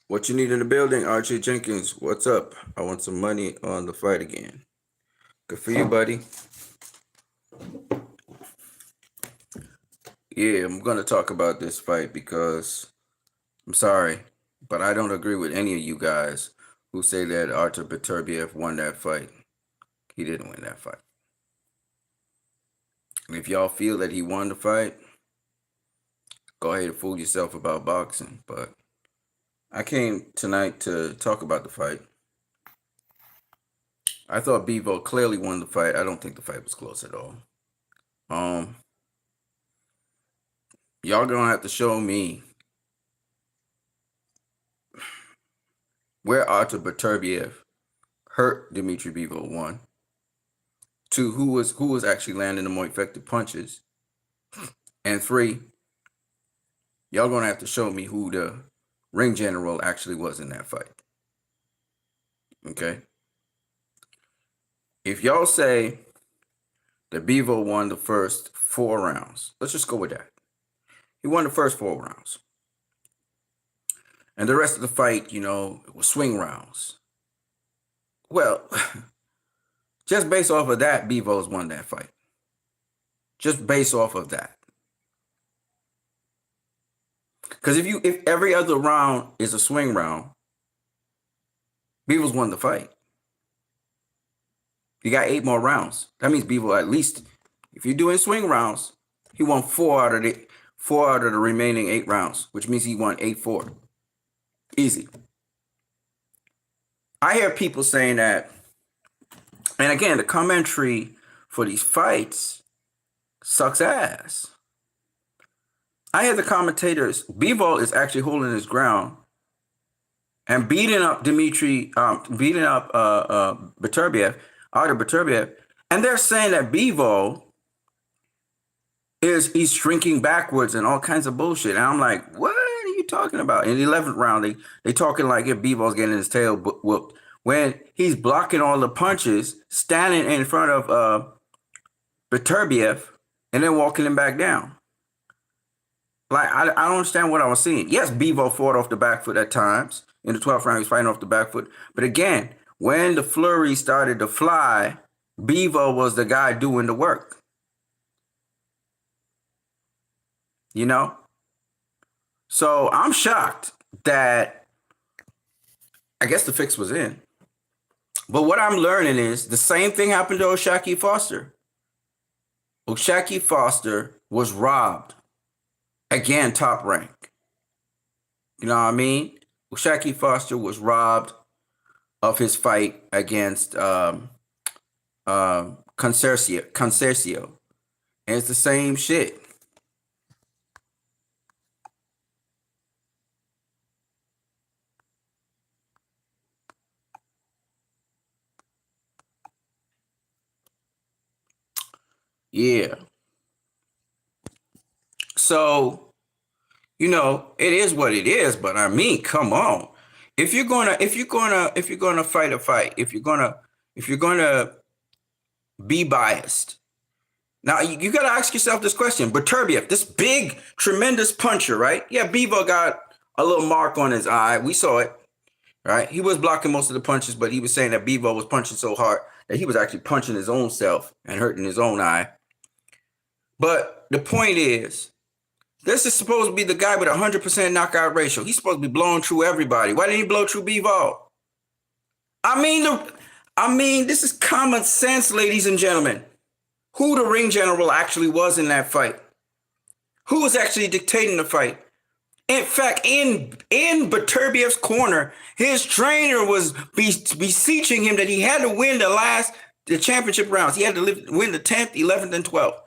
What you need in the building, Archie Jenkins? What's up? I want some money on the fight again. Good for you, buddy. Yeah, I'm gonna talk about this fight because I'm sorry, but I don't agree with any of you guys who say that Artur Beterbiev won that fight. He didn't win that fight. And if y'all feel that he won the fight, go ahead and fool yourself about boxing. But I came tonight to talk about the fight. I thought Bivol clearly won the fight. I don't think the fight was close at all. Y'all gonna have to show me where Artur Beterbiev hurt Dmitry Bivol. 1, 2, who was actually landing the more effective punches, and 3, y'all gonna have to show me who the ring general actually was in that fight. Okay. If y'all say that Bivol won the first 4 rounds, let's just go with that. He won the first 4 rounds. And the rest of the fight, it was swing rounds. Well, just based off of that, Bivol's won that fight. Just based off of that. Because if every other round is a swing round, Bivol's won the fight. You got 8 more rounds. That means Bivol, at least, if you're doing swing rounds, he won 4 out of the remaining 8 rounds, which means he won 8-4. Easy. I hear people saying that, and again, the commentary for these fights sucks ass. I hear the commentators, Bivol is actually holding his ground and beating up Beterbiev, Artur Beterbiev, and they're saying that Bivol he's shrinking backwards and all kinds of bullshit. And I'm like, what are you talking about? In the 11th round, they talking like if Bivol's getting his tail whooped when he's blocking all the punches, standing in front of Beterbiev, and then walking him back down. Like, I don't understand what I was seeing. Yes, Bivol fought off the back foot at times. In the 12th round, he was fighting off the back foot. But again, when the flurry started to fly, Bivol was the guy doing the work. So I'm shocked that I guess the fix was in. But what I'm learning is the same thing happened to O'Shaquie Foster. O'Shaquie Foster was robbed. Again, top rank. You know what I mean? O'Shaquie Foster was robbed of his fight against Concercio. And it's the same shit. Yeah. So, it is what it is, but I mean, come on. If you're gonna fight a fight, if you're gonna be biased, now you gotta ask yourself this question. Beterbiev, this big, tremendous puncher, right? Yeah, Bivol got a little mark on his eye. We saw it, right? He was blocking most of the punches, but he was saying that Bivol was punching so hard that he was actually punching his own self and hurting his own eye. But the point is, this is supposed to be the guy with a 100% knockout ratio. He's supposed to be blowing through everybody. Why didn't he blow through Bivol? I mean, this is common sense, ladies and gentlemen. Who the ring general actually was in that fight? Who was actually dictating the fight? In fact, in Beterbiev's corner, his trainer was beseeching him that he had to win the championship rounds. He had to win the 10th, 11th, and 12th.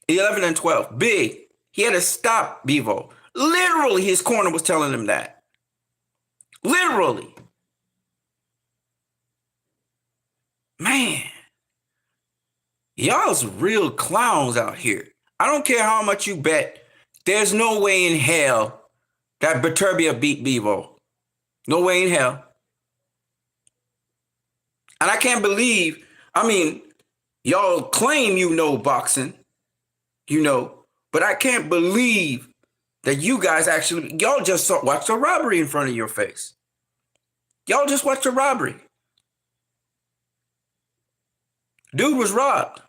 11 and 12. Big. He had to stop Bivol. Literally, his corner was telling him that. Literally. Man. Y'all's real clowns out here. I don't care how much you bet. There's no way in hell that Beterbiev beat Bivol. No way in hell. And I can't believe, y'all claim you know boxing, but I can't believe that you guys actually, y'all just watched a robbery in front of your face. Y'all just watched a robbery. Dude was robbed.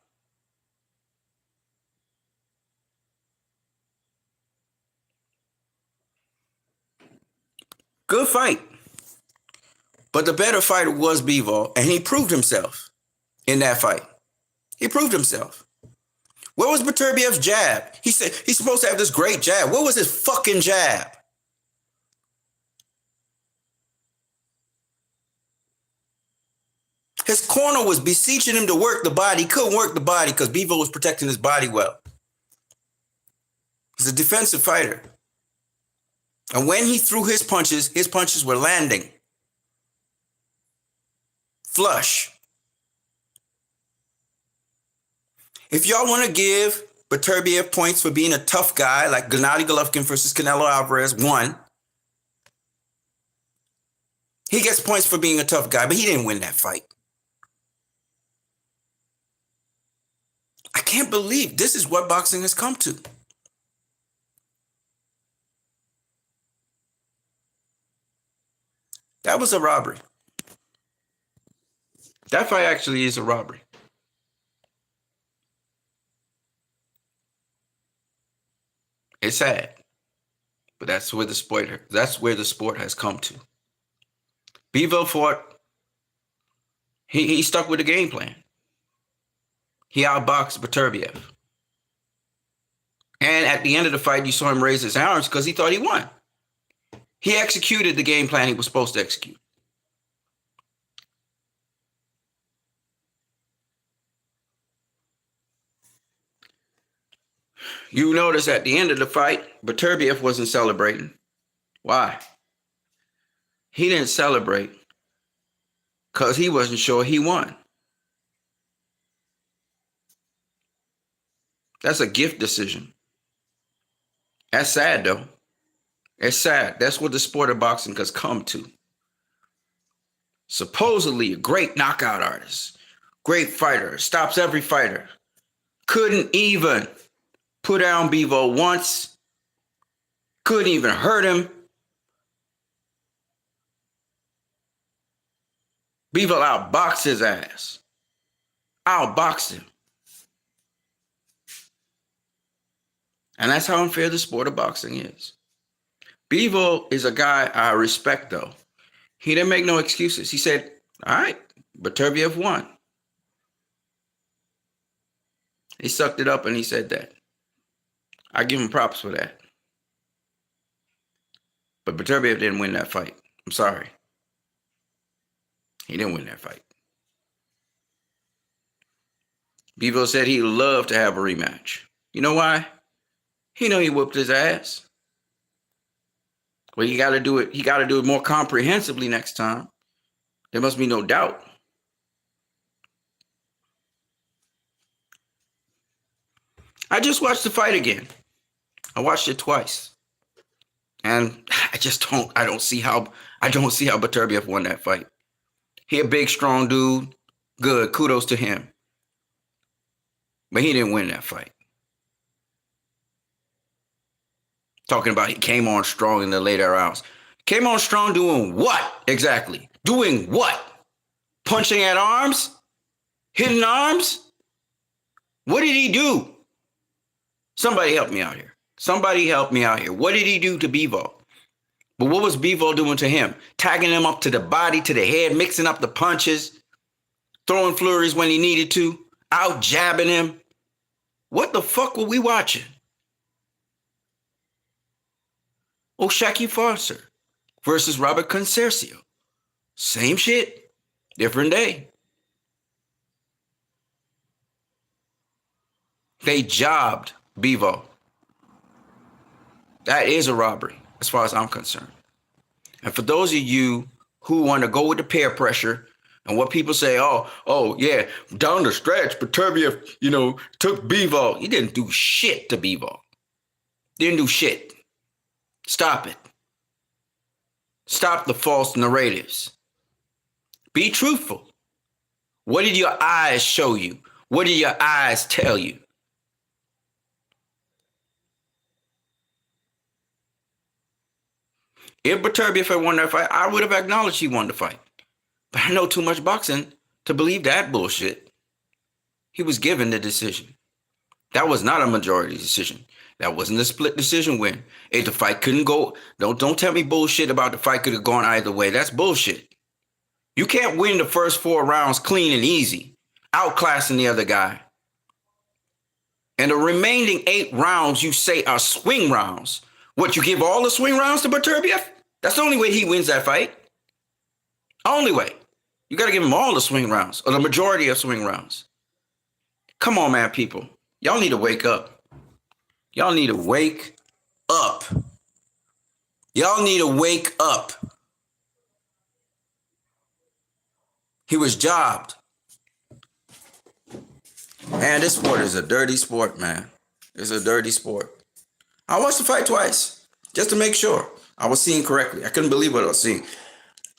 Good fight. But the better fighter was Bivol, and he proved himself in that fight. He proved himself. Where was Beterbiev's jab? He said he's supposed to have this great jab. What was his fucking jab? His corner was beseeching him to work the body. He couldn't work the body because Bivol was protecting his body well. He's a defensive fighter. And when he threw his punches were landing. Flush. If y'all want to give Beterbiev points for being a tough guy, like Gennady Golovkin versus Canelo Alvarez won, he gets points for being a tough guy, but he didn't win that fight. I can't believe this is what boxing has come to. That was a robbery. That fight actually is a robbery. It's sad, but that's where the sport has come to. Bivol fought. He stuck with the game plan. He outboxed Beterbiev. And at the end of the fight, you saw him raise his arms because he thought he won. He executed the game plan he was supposed to execute. You notice at the end of the fight, Beterbiev wasn't celebrating. Why? He didn't celebrate because he wasn't sure he won. That's a gift decision. That's sad, though. It's sad. That's what the sport of boxing has come to. Supposedly a great knockout artist, great fighter, stops every fighter. Couldn't even put down Bivol once. Couldn't even hurt him. Bivol outboxed his ass. Outboxed him. And that's how unfair the sport of boxing is. Bivol is a guy I respect, though. He didn't make no excuses. He said, all right, Beterbiev won. He sucked it up and he said that. I give him props for that. But Beterbiev didn't win that fight. I'm sorry. He didn't win that fight. Bivol said he'd love to have a rematch. You know why? He know he whooped his ass. Well, he got to do it. He got to do it more comprehensively next time. There must be no doubt. I just watched the fight again. I watched it twice. And I don't see how Beterbiev won that fight. He a big, strong dude. Good. Kudos to him. But he didn't win that fight. Talking about he came on strong in the later rounds. Came on strong doing what exactly? Doing what? Punching at arms? Hitting arms? What did he do? Somebody help me out here. Somebody help me out here. What did he do to Bivol? But what was Bivol doing to him? Tagging him up to the body, to the head, mixing up the punches, throwing flurries when he needed to, out jabbing him. What the fuck were we watching? Oshaki Farser versus Robert Concercio. Same shit, different day. They jobbed Bivol. That is a robbery, as far as I'm concerned. And for those of you who want to go with the peer pressure and what people say, oh yeah, down the stretch, Beterbiev, took Bivol. He didn't do shit to Bivol. Didn't do shit. Stop it. Stop the false narratives. Be truthful. What did your eyes show you? What did your eyes tell you? If Beterbiev had won that fight, I would have acknowledged he won the fight. But I know too much boxing to believe that bullshit. He was given the decision. That was not a majority decision. That wasn't a split decision win. If the fight couldn't go, don't tell me bullshit about the fight could have gone either way. That's bullshit. You can't win the first 4 rounds clean and easy, outclassing the other guy. And the remaining 8 rounds you say are swing rounds. What, you give all the swing rounds to Beterbiev? That's the only way he wins that fight. Only way. You got to give him all the swing rounds, or the majority of swing rounds. Come on, man, people. Y'all need to wake up. Y'all need to wake up. Y'all need to wake up. He was jobbed. Man, this sport is a dirty sport, man. It's a dirty sport. I watched the fight twice, just to make sure I was seeing correctly. I couldn't believe what I was seeing.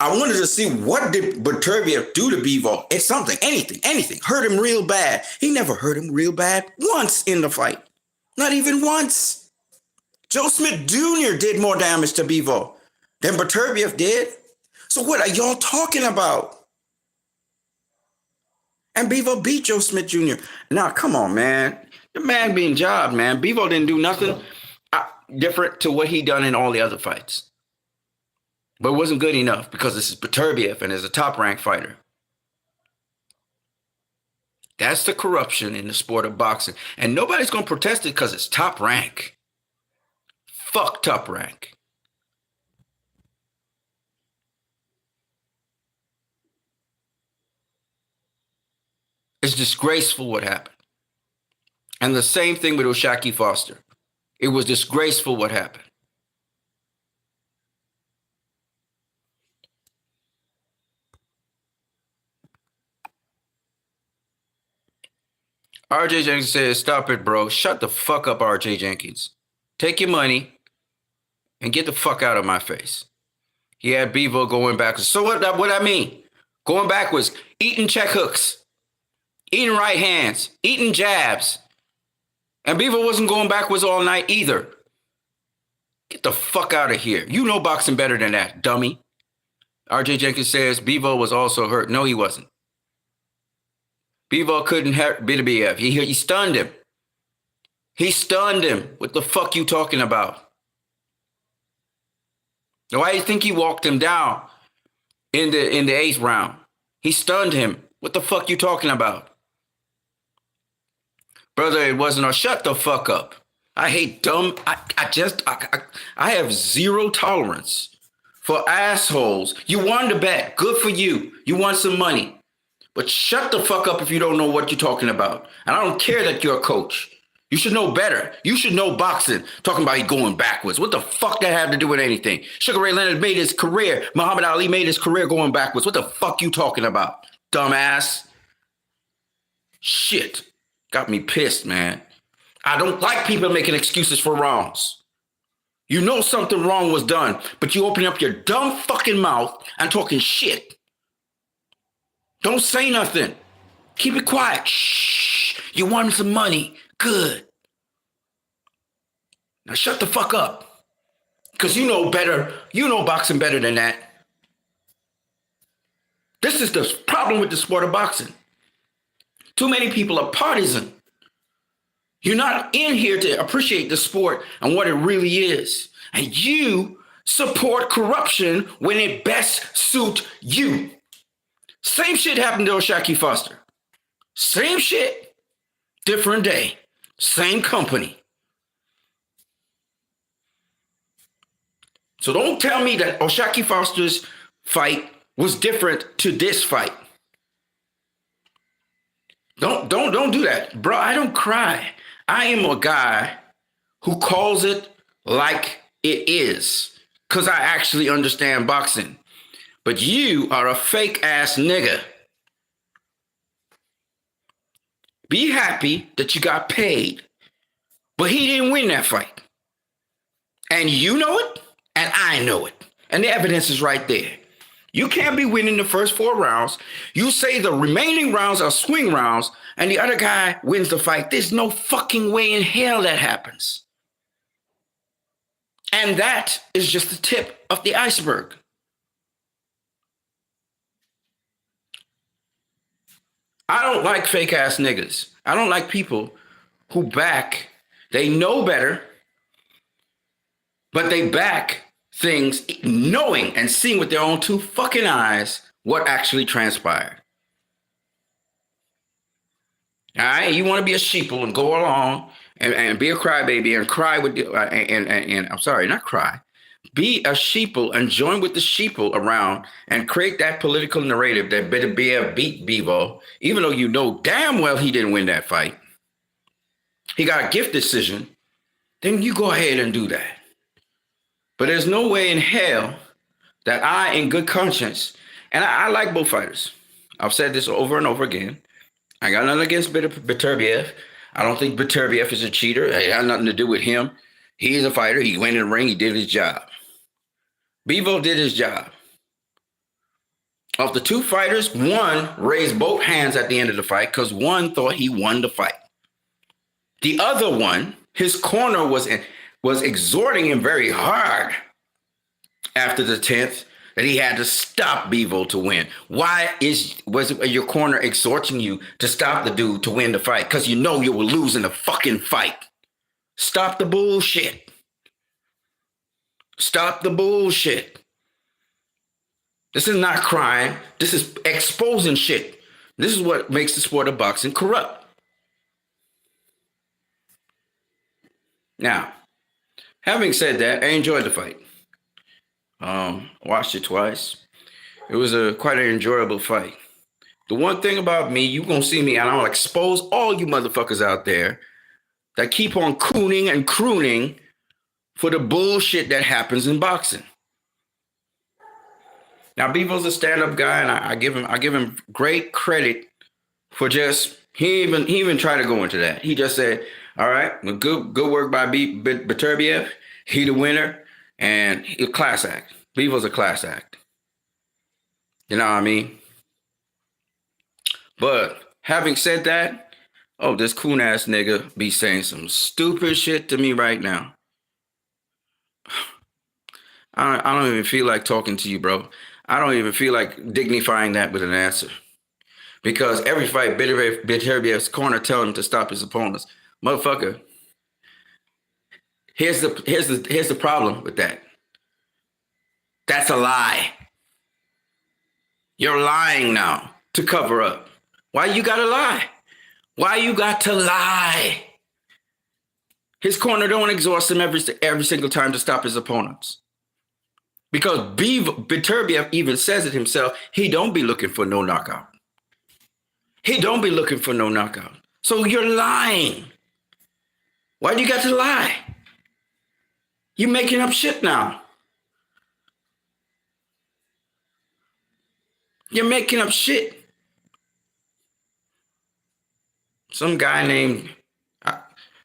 I wanted to see what did Beterbiev do to Bivol. It's something, anything. Hurt him real bad. He never hurt him real bad once in the fight. Not even once. Joe Smith Jr. did more damage to Bivol than Beterbiev did. So what are y'all talking about? And Bivol beat Joe Smith Jr. Now, come on, man. The man being jobbed, man. Bivol didn't do nothing different to what he done in all the other fights. But it wasn't good enough because this is Beterbiev and is a top-ranked fighter. That's the corruption in the sport of boxing. And nobody's going to protest it because it's top rank. Fuck top rank. It's disgraceful what happened. And the same thing with O'Shaquie Foster. It was disgraceful what happened. RJ Jenkins says, stop it, bro. Shut the fuck up, RJ Jenkins. Take your money and get the fuck out of my face. He had Bivol going backwards. So what I mean? Going backwards, eating check hooks, eating right hands, eating jabs. And Bivol wasn't going backwards all night either. Get the fuck out of here. You know boxing better than that, dummy. RJ Jenkins says, Bivol was also hurt. No, he wasn't. Bivol couldn't hurt Beterbiev. He stunned him. He stunned him. What the fuck you talking about? Why do you think he walked him down in the 8th round? He stunned him. What the fuck you talking about? Brother, it wasn't. Shut the fuck up. I hate dumb. I have zero tolerance for assholes. You won the bet. Good for you. You won some money. But shut the fuck up if you don't know what you're talking about. And I don't care that you're a coach. You should know better. You should know boxing. Talking about he going backwards. What the fuck that have to do with anything? Sugar Ray Leonard made his career. Muhammad Ali made his career going backwards. What the fuck you talking about? Dumbass. Shit. Got me pissed, man. I don't like people making excuses for wrongs. You know something wrong was done, but you open up your dumb fucking mouth and talking shit. Don't say nothing. Keep it quiet. Shh. You wanted some money. Good. Now shut the fuck up. Because you know better. You know boxing better than that. This is the problem with the sport of boxing. Too many people are partisan. You're not in here to appreciate the sport and what it really is. And you support corruption when it best suits you. Same shit happened to O'Shaquie Foster. Same shit, different day, same company. So don't tell me that O'Shaquie Foster's fight was different to this fight. Don't do that. Bro, I don't cry. I am a guy who calls it like it is because I actually understand boxing. But you are a fake ass nigga. Be happy that you got paid. But he didn't win that fight. And you know it, and I know it. And the evidence is right there. You can't be winning the first 4 rounds. You say the remaining rounds are swing rounds, and the other guy wins the fight. There's no fucking way in hell that happens. And that is just the tip of the iceberg. I don't like fake ass niggas. I don't like people who they know better, but they back things knowing and seeing with their own two fucking eyes what actually transpired. All right, you want to be a sheeple and go along and be a crybaby and cry with the, and I'm sorry, not cry. Be a sheeple and join with the sheeple around and create that political narrative that Beterbiev beat Bivol, even though you know damn well he didn't win that fight. He got a gift decision. Then you go ahead and do that. But there's no way in hell that I, in good conscience, and I like both fighters. I've said this over and over again. I got nothing against Beterbiev. I don't think Beterbiev is a cheater. It had nothing to do with him. He's a fighter. He went in the ring. He did his job. Bivol did his job. Of the two fighters, one raised both hands at the end of the fight because one thought he won the fight. The other one, his corner was exhorting him very hard after the 10th that he had to stop Bivol to win. Why was your corner exhorting you to stop the dude to win the fight? Because you know you will lose in the fucking fight. Stop the bullshit. Stop the bullshit. This is not crime. This is exposing shit. This is what makes the sport of boxing corrupt. Now, having said that, I enjoyed the fight. Watched it twice. It was quite an enjoyable fight. The one thing about me, you gonna see me, and I'll expose all you motherfuckers out there that keep on cooning and crooning for the bullshit that happens in boxing. Now, Bivol's a stand-up guy, and I give him great credit for just he even tried to go into that. He just said, "All right, well, good work by Beterbiev. He the winner, and he a class act. Bivol's a class act." You know what I mean? But having said that, this coon ass nigga be saying some stupid shit to me right now. I don't even feel like talking to you, bro. I don't even feel like dignifying that with an answer. Because every fight, Beterbiev's corner telling him to stop his opponents. Motherfucker, here's the problem with that. That's a lie. You're lying now to cover up. Why you gotta lie? Why you got to lie? His corner don't exhaust him every single time to stop his opponents. Because Beterbiev even says it himself, he don't be looking for no knockout. He don't be looking for no knockout. So you're lying. Why do you got to lie? You're making up shit now. You're making up shit. Some guy named,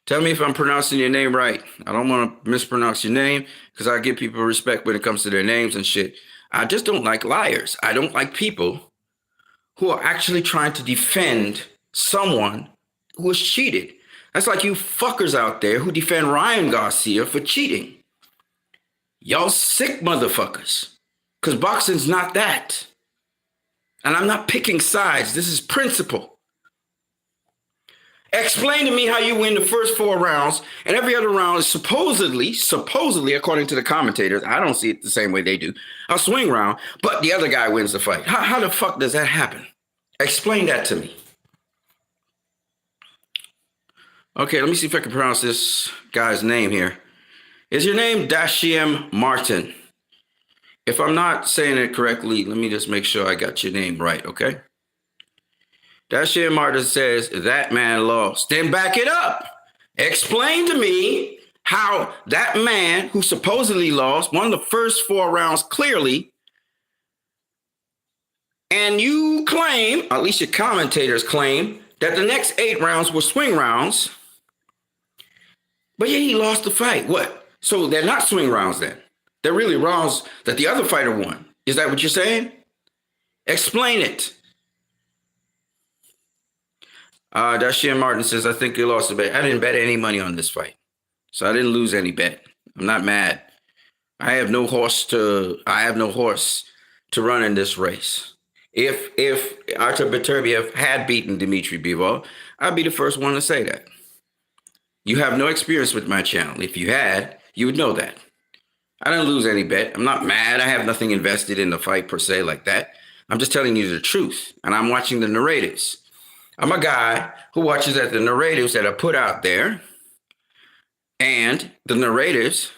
tell me if I'm pronouncing your name right. I don't want to mispronounce your name because I give people respect when it comes to their names and shit. I just don't like liars. I don't like people who are actually trying to defend someone who was cheated. That's like you fuckers out there who defend Ryan Garcia for cheating. Y'all sick motherfuckers. Because boxing's not that. And I'm not picking sides. This is principle. Explain to me how you win the first 4 rounds and every other round is supposedly, according to the commentators, I don't see it the same way they do, a swing round, but the other guy wins the fight. How the fuck does that happen? Explain that to me. Okay, let me see if I can pronounce this guy's name here. Is your name Dashiem Martin? If I'm not saying it correctly, let me just make sure I got your name right, okay? Dashiem Martin says, that man lost. Then back it up. Explain to me how that man who supposedly lost won the first 4 rounds clearly, and you claim, at least your commentators claim, that the next 8 rounds were swing rounds, but yet he lost the fight. What? So they're not swing rounds then. They're really rounds that the other fighter won. Is that what you're saying? Explain it. Dashiem Martin says, I think you lost a bet. I didn't bet any money on this fight. So I didn't lose any bet. I'm not mad. I have no horse to run in this race. If Artur Beterbiev had beaten Dmitry Bivol, I'd be the first one to say that. You have no experience with my channel. If you had, you would know that. I didn't lose any bet. I'm not mad. I have nothing invested in the fight per se like that. I'm just telling you the truth, and I'm watching the narratives. I'm a guy who watches at the narratives that are put out there, and the narratives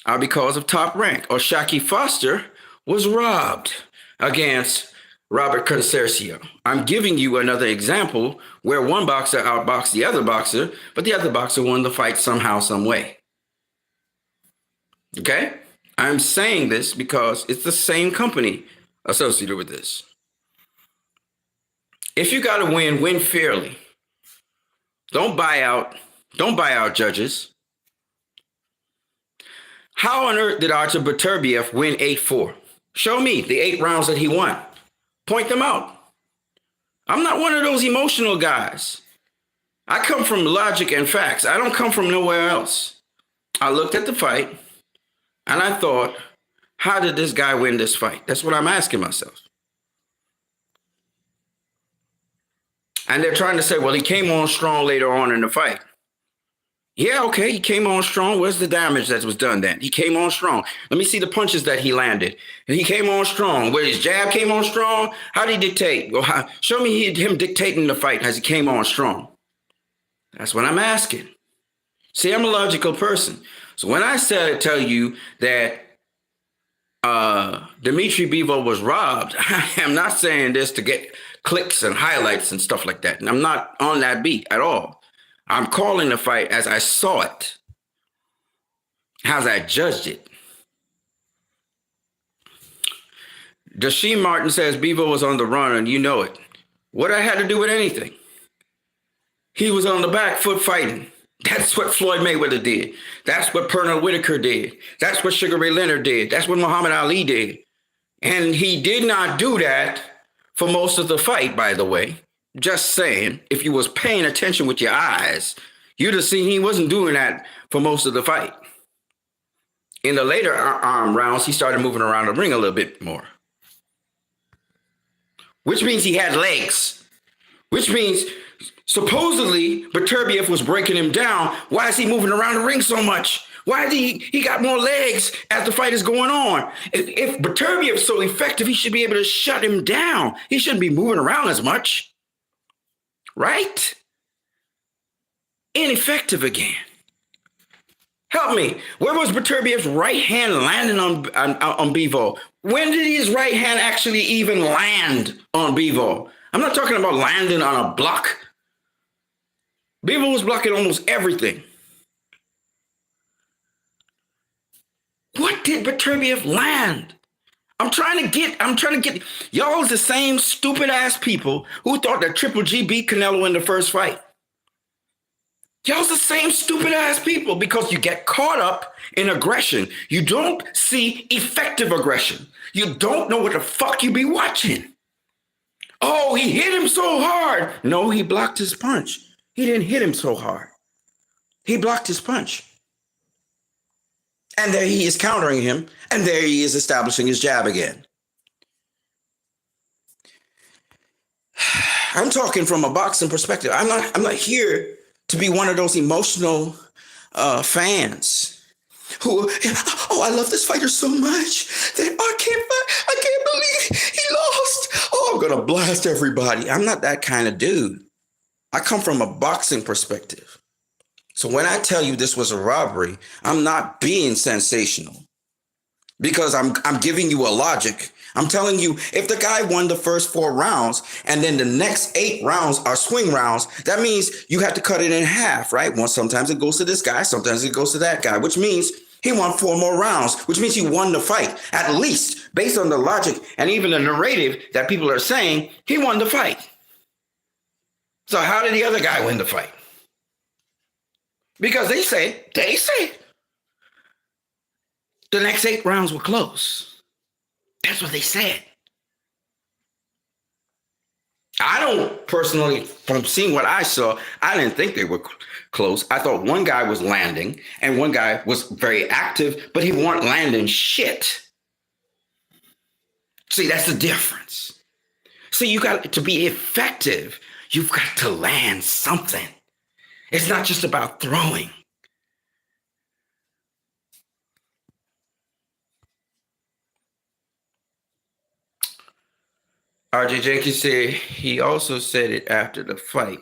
are because of Top Rank. Or Shaki Foster was robbed against Robert Concercio. I'm giving you another example where one boxer outboxed the other boxer, but the other boxer won the fight somehow, some way. Okay? I'm saying this because it's the same company associated with this. If you got to win, win fairly. Don't buy out judges. How on earth did Artur Beterbiev win 8-4? Show me the 8 rounds that he won. Point them out. I'm not one of those emotional guys. I come from logic and facts. I don't come from nowhere else. I looked at the fight and I thought, how did this guy win this fight? That's what I'm asking myself. And they're trying to say, well, he came on strong later on in the fight. Yeah, okay, he came on strong. Where's the damage that was done then? He came on strong. Let me see the punches that he landed. And he came on strong. Where his jab came on strong? How did he dictate? Well, show me him dictating the fight as he came on strong. That's what I'm asking. See, I'm a logical person. So when I tell you that Dmitry Bivol was robbed, I am not saying this to get clicks and highlights and stuff like that. And I'm not on that beat at all. I'm calling the fight as I saw it, as I judged it. Dashim Martin says Bivol was on the run and you know it. What I had to do with anything? He was on the back foot fighting. That's what Floyd Mayweather did. That's what Pernell Whitaker did. That's what Sugar Ray Leonard did. That's what Muhammad Ali did. And he did not do that for most of the fight, by the way. Just saying, if you was paying attention with your eyes, you'd have seen he wasn't doing that for most of the fight. In the later rounds, he started moving around the ring a little bit more. Which means he had legs. Which means supposedly Beterbiev was breaking him down. Why is he moving around the ring so much? Why did he got more legs as the fight is going on? If Beterbiev is so effective, he should be able to shut him down. He shouldn't be moving around as much. Right? Ineffective again. Help me. Where was Beterbiev's right hand landing on Bivol? When did his right hand actually even land on Bivol? I'm not talking about landing on a block. Bivol was blocking almost everything. What did Beterbiev land? I'm trying to get y'all's the same stupid ass people who thought that Triple G beat Canelo in the first fight. Y'all's the same stupid ass people because you get caught up in aggression. You don't see effective aggression. You don't know what the fuck you be watching. Oh, he hit him so hard. No, he blocked his punch. He didn't hit him so hard. He blocked his punch. And there he is countering him, and there he is establishing his jab again. I'm talking from a boxing perspective. I'm not here to be one of those emotional fans who, oh, I love this fighter so much that I can't believe he lost. Oh, I'm gonna blast everybody. I'm not that kind of dude. I come from a boxing perspective. So when I tell you this was a robbery, I'm not being sensational because I'm giving you a logic. I'm telling you, if the guy won the first 4 rounds and then the next 8 rounds are swing rounds, that means you have to cut it in half, right? Well, sometimes it goes to this guy, sometimes it goes to that guy, which means he won 4 more rounds, which means he won the fight. At least based on the logic and even the narrative that people are saying, he won the fight. So how did the other guy win the fight? Because they say the next 8 rounds were close. That's what they said. I don't personally, from seeing what I saw, I didn't think they were close. I thought one guy was landing and one guy was very active, but he weren't landing shit. See, that's the difference. See, you got to be effective. You've got to land something. It's not just about throwing. RJ Jenkins said he also said it after the fight.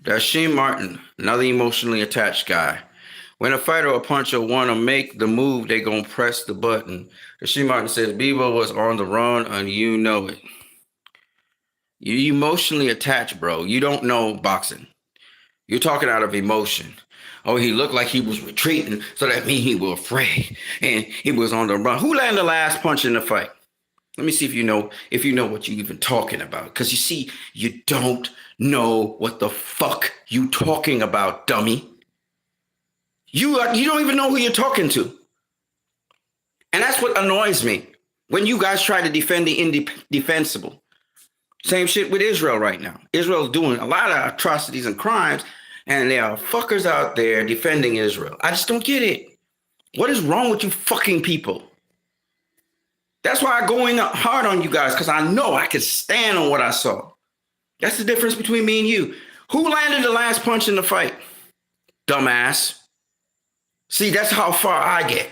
Dashim Martin, another emotionally attached guy. When a fighter or puncher want to make the move, they going to press the button. Dashim Martin says, Bivol was on the run and you know it. You emotionally attached, bro. You don't know boxing. You're talking out of emotion. Oh, he looked like he was retreating, so that means he was afraid and he was on the run. Who landed the last punch in the fight? Let me see if you know what you're even talking about. Because you see, you don't know what the fuck you talking about, dummy. You don't even know who you're talking to. And that's what annoys me. When you guys try to defend the indefensible. Same shit with Israel right now. Israel's doing a lot of atrocities and crimes, and there are fuckers out there defending Israel. I just don't get it. What is wrong with you fucking people? That's why I go in hard on you guys, because I know I can stand on what I saw. That's the difference between me and you. Who landed the last punch in the fight? Dumbass. See, that's how far I get.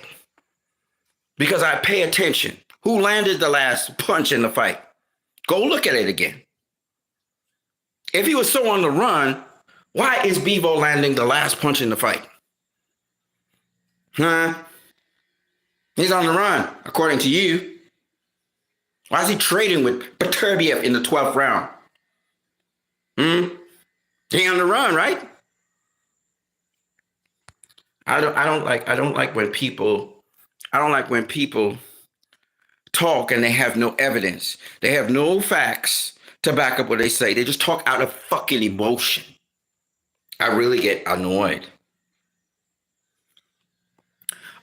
Because I pay attention. Who landed the last punch in the fight? Go look at it again. If he was so on the run, why is Bivol landing the last punch in the fight? Huh? He's on the run, according to you. Why is he trading with Beterbiev in the 12th round? He on the run, right? I don't like when people talk and they have no evidence. They have no facts to back up what they say. They just talk out of fucking emotion. I really get annoyed.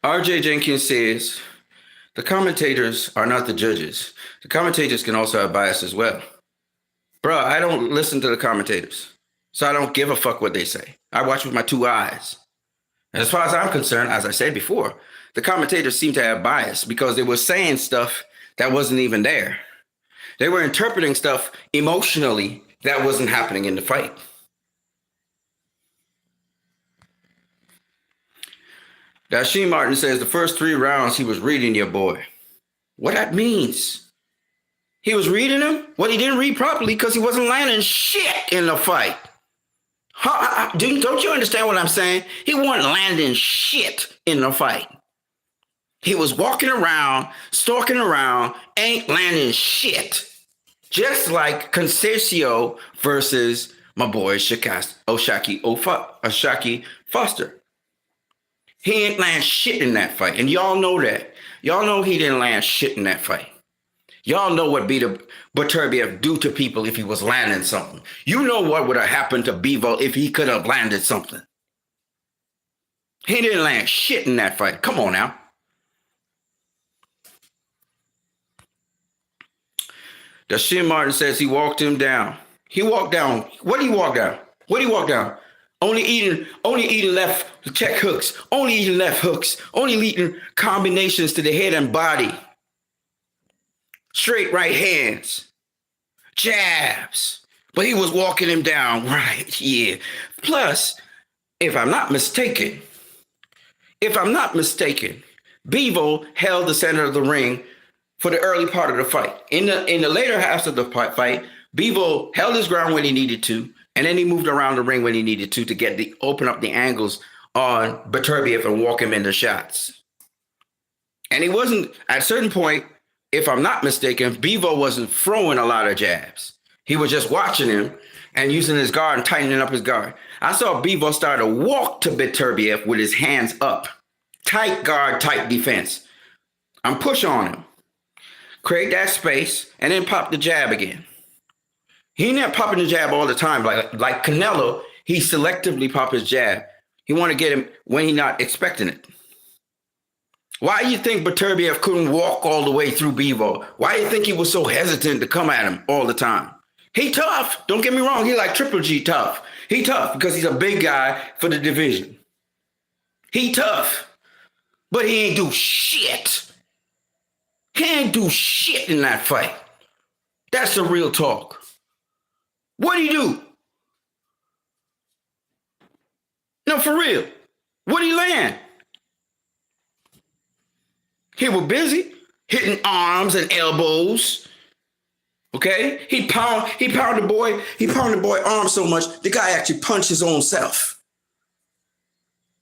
RJ Jenkins says, the commentators are not the judges. The commentators can also have bias as well. Bro, I don't listen to the commentators. So I don't give a fuck what they say. I watch with my two eyes. And as far as I'm concerned, as I said before, the commentators seem to have bias because they were saying stuff that wasn't even there. They were interpreting stuff emotionally that wasn't happening in the fight. Dashim Martin says the first 3 rounds he was reading your boy. What that means? He was reading him? Well, he didn't read properly because he wasn't landing shit in the fight. Don't you understand what I'm saying? He wasn't landing shit in the fight. He was walking around, stalking around, ain't landing shit. Just like Concecio versus my boy Oshaki Foster. He ain't land shit in that fight. And y'all know that. Y'all know he didn't land shit in that fight. Y'all know what Beterbiev do to people if he was landing something. You know what would have happened to Bivol if he could have landed something. He didn't land shit in that fight. Come on now. Dashim Martin says he walked him down. He walked down. What did he walk down? What did he walk down? Only eating left check hooks. Only eating left hooks. Only eating combinations to the head and body. Straight right hands. Jabs. But he was walking him down. Right, yeah. Plus, if I'm not mistaken, Bivol held the center of the ring for the early part of the fight. In the later halves of the fight, Bivol held his ground when he needed to, and then he moved around the ring when he needed to open up the angles on Beterbiev and walk him into shots. And he wasn't, at a certain point, if I'm not mistaken, Bivol wasn't throwing a lot of jabs. He was just watching him and using his guard and tightening up his guard. I saw Bivol start to walk to Beterbiev with his hands up. Tight guard, tight defense. I'm push on him. Create that space and then pop the jab again. He not popping the jab all the time. Like Canelo, he selectively pop his jab. He want to get him when he's not expecting it. Why do you think Beterbiev couldn't walk all the way through Bivol? Why do you think he was so hesitant to come at him all the time? He tough. Don't get me wrong. He like Triple G tough. He tough because he's a big guy for the division. He tough, but he ain't do shit. He ain't do shit in that fight. That's the real talk. What'd he do? No, for real. What'd he land? He was busy hitting arms and elbows. Okay? He pounded the boy arm so much, the guy actually punched his own self.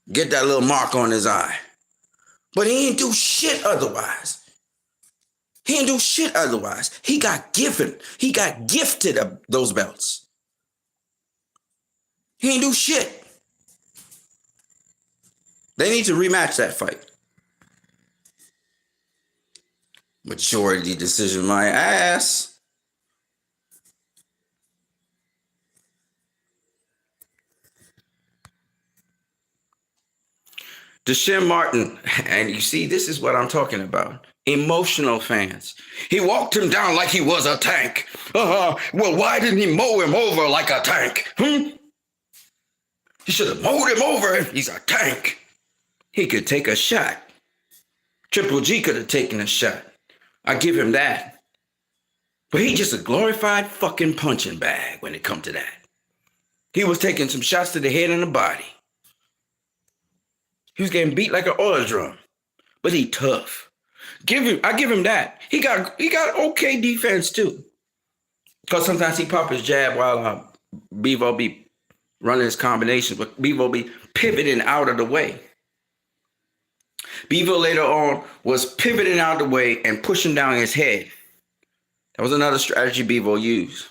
Get that little mark on his eye. But he ain't do shit otherwise. He ain't do shit otherwise. He got given. He got gifted those belts. He ain't do shit. They need to rematch that fight. Majority decision, my ass. Deshaun Martin, and you see, this is what I'm talking about. Emotional fans. He walked him down like he was a tank. Well, why didn't he mow him over like a tank? He should have mowed him over. He's a tank. He could take a shot. Triple G could have taken a shot. I give him that. But he just a glorified fucking punching bag when it come to that. He was taking some shots to the head and the body. He was getting beat like an oil drum. But he tough. I give him that. He got okay defense too. Because sometimes he pop his jab while Bivol be running his combinations, but Bivol be pivoting out of the way. Bivol later on was pivoting out of the way and pushing down his head. That was another strategy Bivol used.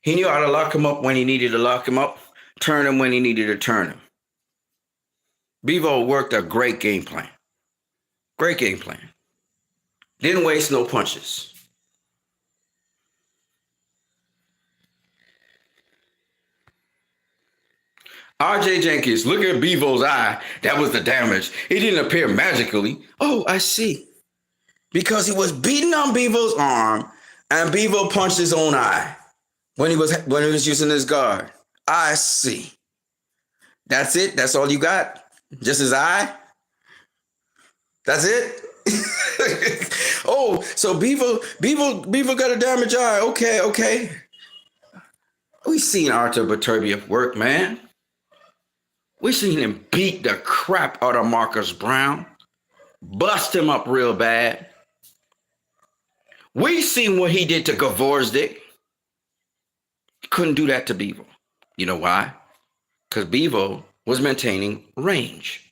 He knew how to lock him up when he needed to lock him up, turn him when he needed to turn him. Bivol worked a great game plan. Great game plan. Didn't waste no punches. R.J. Jenkins, look at Bivol's eye. That was the damage. It didn't appear magically. Oh, I see. Because he was beating on Bivol's arm and Bivol punched his own eye when he was using his guard. I see. That's it? That's all you got? Just his eye? That's it? Oh, so Bivol got a damaged eye. Okay. We seen Artur Beterbiev work, man. We seen him beat the crap out of Marcus Brown, bust him up real bad. We seen what he did to Gavorsdik. He couldn't do that to Bivol. You know why? Because Bivol was maintaining range.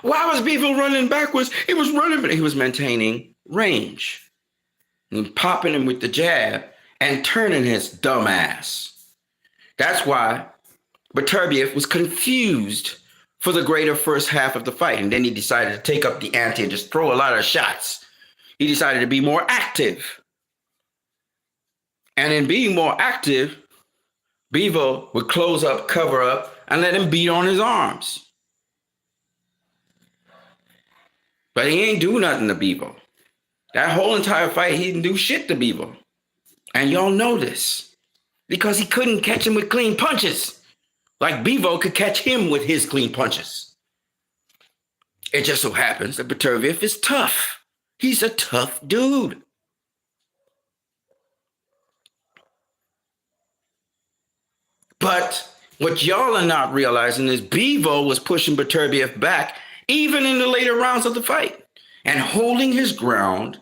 Why was Bivol running backwards? He was running, but he was maintaining range. And popping him with the jab and turning his dumb ass. That's why Beterbiev was confused for the greater first half of the fight. And then he decided to take up the ante and just throw a lot of shots. He decided to be more active. And in being more active, Bivol would close up, cover up, and let him beat on his arms. But he ain't do nothing to Bivol. That whole entire fight, he didn't do shit to Bivol. And y'all know this. Because he couldn't catch him with clean punches. Like Bivol could catch him with his clean punches. It just so happens that Beterbiev is tough. He's a tough dude. But what y'all are not realizing is Bivol was pushing Beterbiev back even in the later rounds of the fight and holding his ground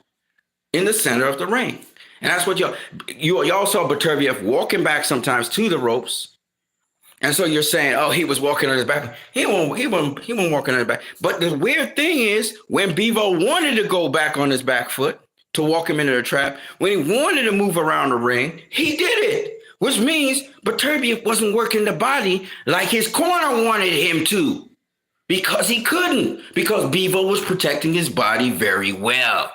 in the center of the ring. And that's what y'all saw Beterbiev walking back sometimes to the ropes. And so you're saying, oh, he was walking on his back. He won't walking on his back. But the weird thing is, when Bivol wanted to go back on his back foot to walk him into the trap, when he wanted to move around the ring, he did it. Which means Beterbiev wasn't working the body like his corner wanted him to. Because he couldn't. Because Bivol was protecting his body very well.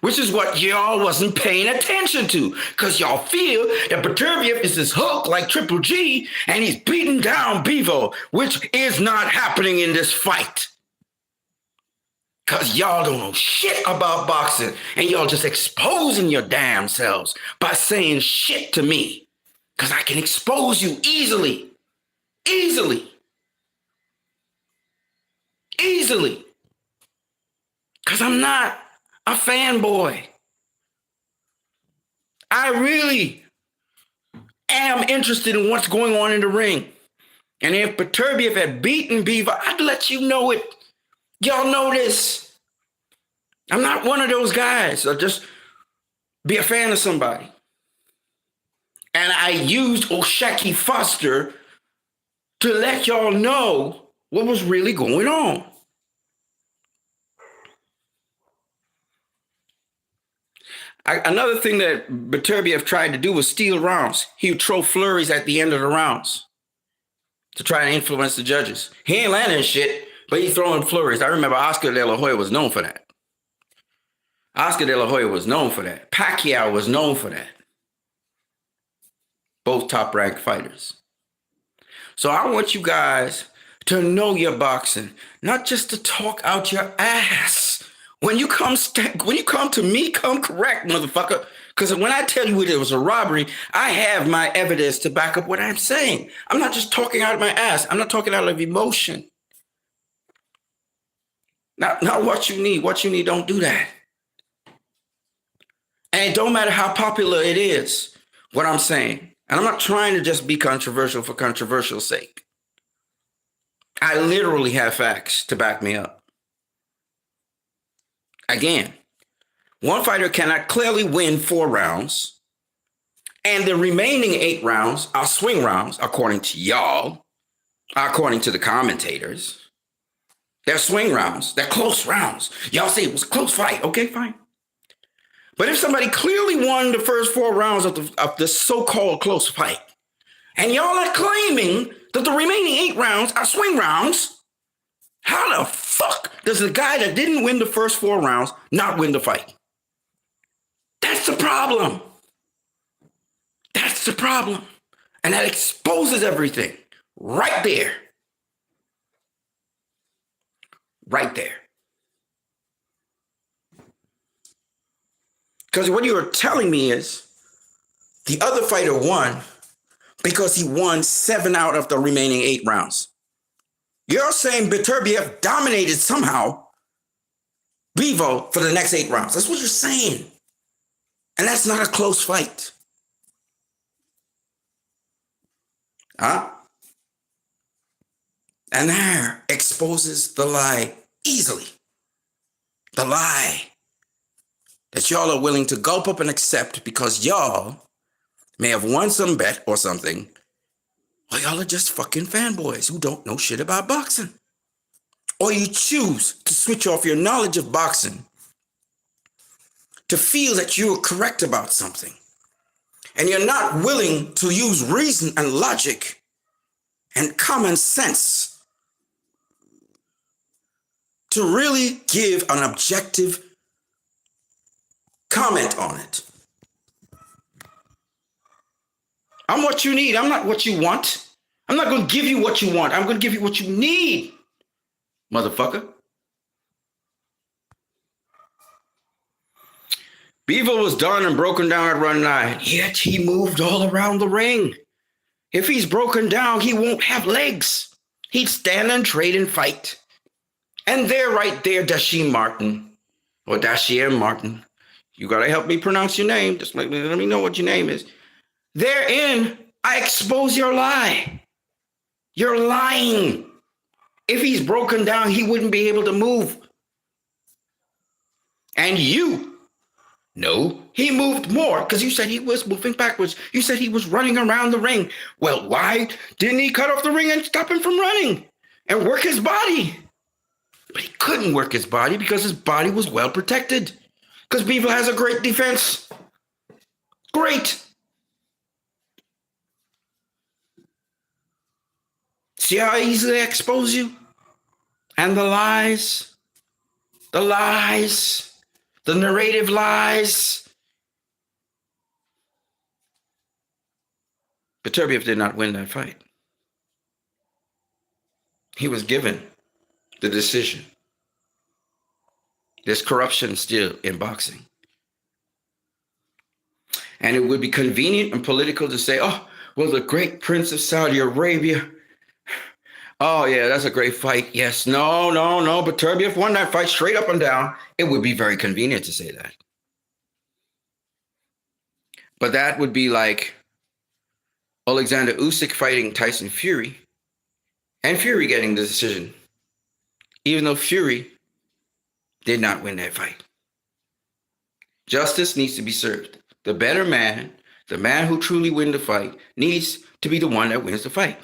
which is what y'all wasn't paying attention to, because y'all feel that Beterbiev is this hook like Triple G, and he's beating down Bivol, which is not happening in this fight. Because y'all don't know shit about boxing, and y'all just exposing your damn selves by saying shit to me. Because I can expose you easily. Easily. Easily. Because I'm not a fanboy. I really am interested in what's going on in the ring. And if Beterbiev had beaten Bivol, I'd let you know it. Y'all know this. I'm not one of those guys. I'll just be a fan of somebody. And I used Oshaki Foster to let y'all know what was really going on. Another thing that Beterbiev tried to do was steal rounds. He would throw flurries at the end of the rounds to try and influence the judges. He ain't landing shit, but he throwing flurries. I remember Oscar De La Hoya was known for that. Oscar De La Hoya was known for that. Pacquiao was known for that. Both top-ranked fighters. So I want you guys to know your boxing, not just to talk out your ass. When you come to me, come correct, motherfucker. Because when I tell you it was a robbery, I have my evidence to back up what I'm saying. I'm not just talking out of my ass. I'm not talking out of emotion. Not what you need. What you need, don't do that. And it don't matter how popular it is, what I'm saying. And I'm not trying to just be controversial for controversial's sake. I literally have facts to back me up. Again, one fighter cannot clearly win 4 rounds, and the remaining 8 rounds are swing rounds, according to y'all, according to the commentators. They're swing rounds. They're close rounds. Y'all say it was a close fight. Okay, fine. But if somebody clearly won the first 4 rounds of the so-called close fight, and y'all are claiming that the remaining 8 rounds are swing rounds, how the fuck does the guy that didn't win the first 4 rounds not win the fight? That's the problem. That's the problem. And that exposes everything right there. Right there. Because what you are telling me is the other fighter won because he won 7 out of the remaining 8 rounds. You're saying Beterbiev dominated somehow Bivol for the next 8 rounds. That's what you're saying. And that's not a close fight. Huh? And there exposes the lie easily. The lie that y'all are willing to gulp up and accept because y'all may have won some bet or something, or y'all are just fucking fanboys who don't know shit about boxing. Or you choose to switch off your knowledge of boxing to feel that you're correct about something. And you're not willing to use reason and logic and common sense to really give an objective comment on it. I'm what you need. I'm not what you want. I'm not going to give you what you want. I'm going to give you what you need, motherfucker. Bivol was done and broken down at round 9, yet he moved all around the ring. If he's broken down, he won't have legs. He'd stand and trade and fight. And there, right there, Dashim Martin, or Dashiem Martin. You got to help me pronounce your name. Just let me know what your name is. Therein, I expose your lie. You're lying. If he's broken down, he wouldn't be able to move. And you, no, he moved more because you said he was moving backwards. You said he was running around the ring. Well, why didn't he cut off the ring and stop him from running and work his body? But he couldn't work his body because his body was well protected. Because Bivol has a great defense. Great. See how easily I expose you? And the lies, the The narrative lies. Beterbiev did not win that fight. He was given the decision. There's corruption still in boxing. And it would be convenient and political to say, oh, well, the great prince of Saudi Arabia. Oh, yeah, that's a great fight. Yes, no. Beterbiev won that fight straight up and down. It would be very convenient to say that. But that would be like Alexander Usyk fighting Tyson Fury and Fury getting the decision, even though Fury did not win that fight. Justice needs to be served. The better man, the man who truly wins the fight, needs to be the one that wins the fight.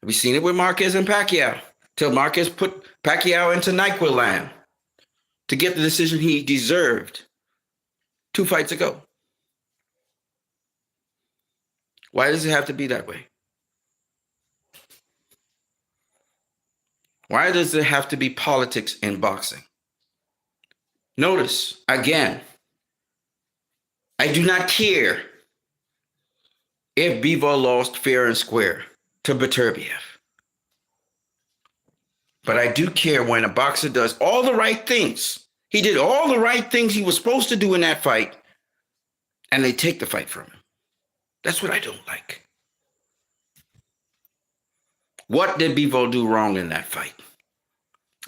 We've seen it with Marquez and Pacquiao, till Marquez put Pacquiao into NyQuil land to get the decision he deserved 2 fights ago. Why does it have to be that way? Why does it have to be politics in boxing? Notice, again, I do not care if Bivol lost fair and square to Beterbiev. But I do care when a boxer does all the right things. He did all the right things he was supposed to do in that fight, and they take the fight from him. That's what I don't like. What did Bivol do wrong in that fight?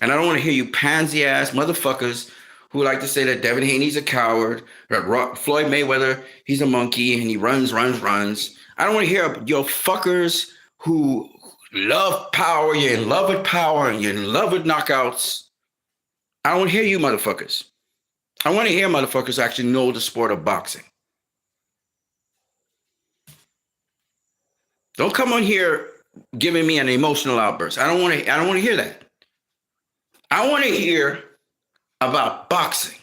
And I don't want to hear you pansy-ass motherfuckers who like to say that Devin Haney's a coward, or Floyd Mayweather, he's a monkey, and he runs. I don't want to hear your fuckers who love power, you're in love with power, and you're in love with knockouts. I don't want to hear you motherfuckers. I want to hear motherfuckers actually know the sport of boxing. Don't come on here giving me an emotional outburst. I don't want to hear that. I want to hear about boxing.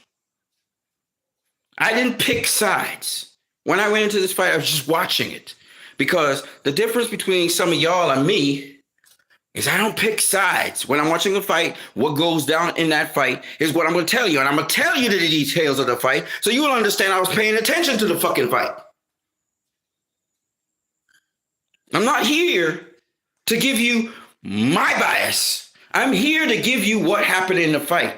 I didn't pick sides. When I went into this fight, I was just watching it. Because the difference between some of y'all and me is I don't pick sides. When I'm watching a fight, what goes down in that fight is what I'm going to tell you. And I'm going to tell you the details of the fight so you will understand I was paying attention to the fucking fight. I'm not here to give you my bias. I'm here to give you what happened in the fight.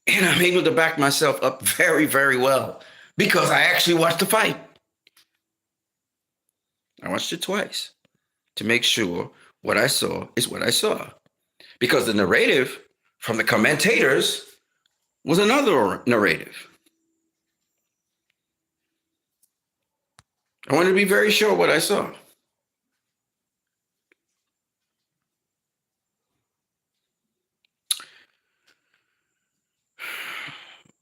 And I'm able to back myself up very, very well because I actually watched the fight. I watched it twice to make sure what I saw is what I saw. Because the narrative from the commentators was another narrative. I wanted to be very sure what I saw.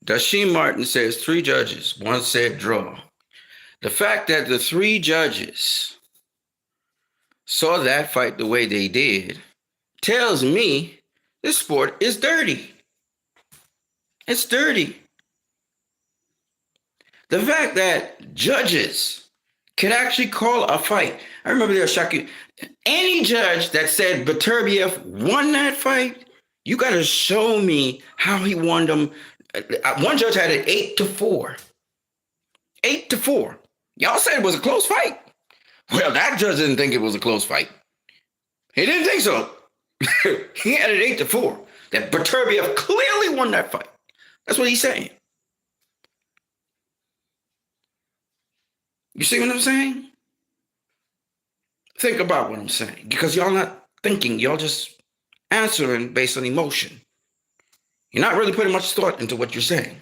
Dashim Martin says 3 judges, 1 said draw. The fact that the 3 judges saw that fight the way they did tells me this sport is dirty. It's dirty. The fact that judges could actually call a fight. I remember there was Shaki. Any judge that said Beterbiev won that fight, you got to show me how he won them. One judge had it 8-4. 8-4. Y'all said it was a close fight. Well, that judge didn't think it was a close fight. He didn't think so. He had it 8-4. That Beterbiev clearly won that fight. That's what he's saying. You see what I'm saying? Think about what I'm saying. Because y'all not thinking. Y'all just answering based on emotion. You're not really putting much thought into what you're saying.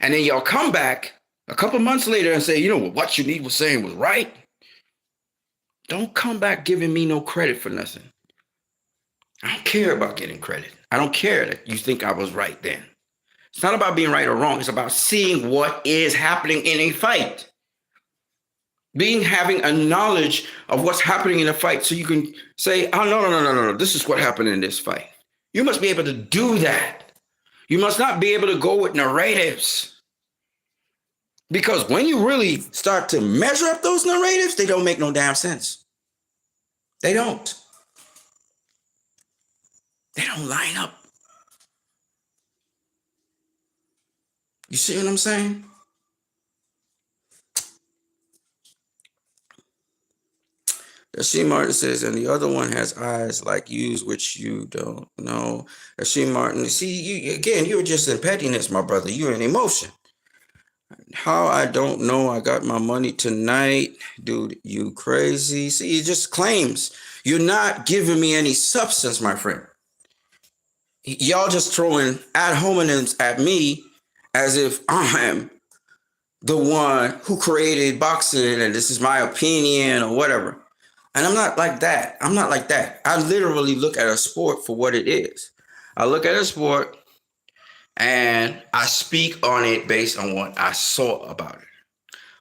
And then y'all come back a couple months later and say, you know, what you need was saying was right. Don't come back giving me no credit for nothing. I don't care about getting credit. I don't care that you think I was right then. It's not about being right or wrong. It's about seeing what is happening in a fight. Having a knowledge of what's happening in a fight so you can say, oh, no. This is what happened in this fight. You must be able to do that. You must not be able to go with narratives. Because when you really start to measure up those narratives, they don't make no damn sense. They don't. They don't line up. You see what I'm saying? Rasheed Martin says, and the other one has eyes like yours, which you don't know. Rasheed Martin, see, you again, you're just in pettiness, my brother. You're in emotion. How I don't know I got my money tonight. Dude, you crazy. See, it just claims. You're not giving me any substance, my friend. Y'all just throwing ad hominems at me as if I'm the one who created boxing and this is my opinion or whatever. And I'm not like that. I'm not like that. I literally look at a sport for what it is. I look at a sport and I speak on it based on what I saw about it.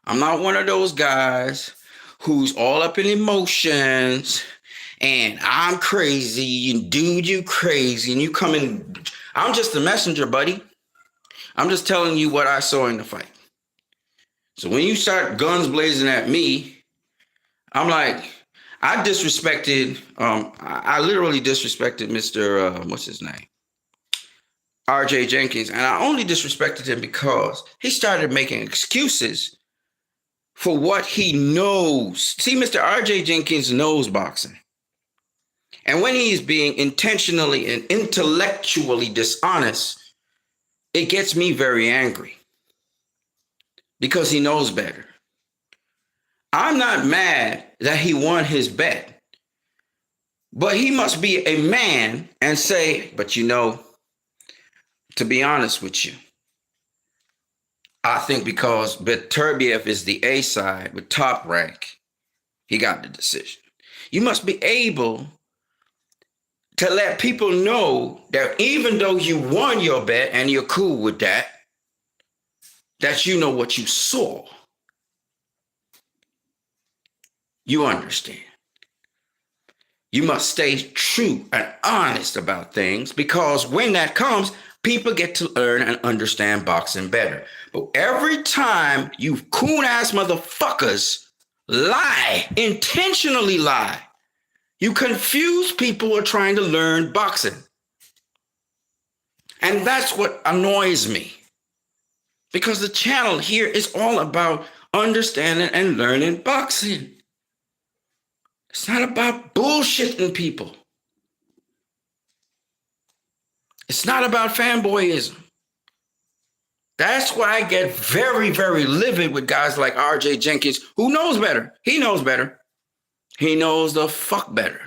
I'm not one of those guys who's all up in emotions and I'm crazy and dude, you crazy and you come in. I'm just the messenger, buddy. I'm just telling you what I saw in the fight. So when you start guns blazing at me, I'm like, I disrespected, I literally disrespected Mr. What's his name? RJ Jenkins. And I only disrespected him because he started making excuses for what he knows. See, Mr. RJ Jenkins knows boxing. And when he's being intentionally and intellectually dishonest, it gets me very angry because he knows better. I'm not mad that he won his bet, but he must be a man and say, but you know, to be honest with you, I think because Beterbiev is the A side with Top Rank, he got the decision. You must be able to let people know that even though you won your bet and you're cool with that, that you know what you saw. You understand. You must stay true and honest about things because when that comes, people get to learn and understand boxing better. But every time you coon-ass motherfuckers lie, intentionally lie, you confuse people who are trying to learn boxing. And that's what annoys me. Because the channel here is all about understanding and learning boxing. It's not about bullshitting people. It's not about fanboyism. That's why I get very, very livid with guys like RJ Jenkins, who knows better. He knows better. He knows the fuck better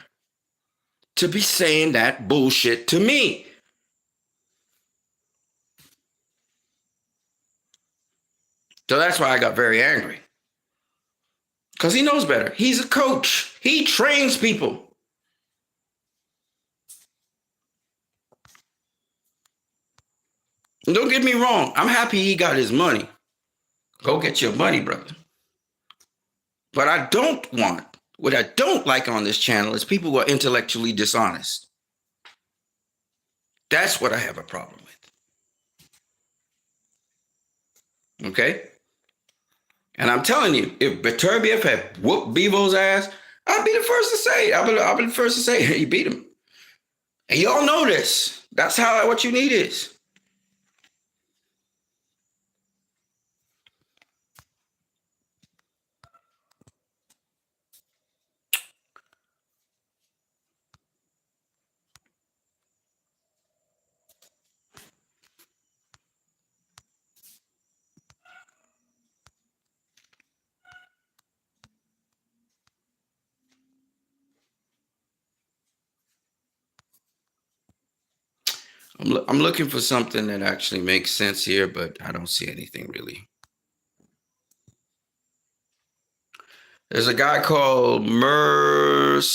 to be saying that bullshit to me. So that's why I got very angry. Because he knows better. He's a coach. He trains people. And don't get me wrong. I'm happy he got his money. Go get your money, brother. But I don't want, what I don't like on this channel is people who are intellectually dishonest. That's what I have a problem with. Okay? And I'm telling you, if Beterbiev had whooped Bivol's ass, I'd be the first to say it. I'll be the first to say he beat him. And y'all know this. That's how what you need is. I'm looking for something that actually makes sense here, but I don't see anything really. There's a guy called Mercerani.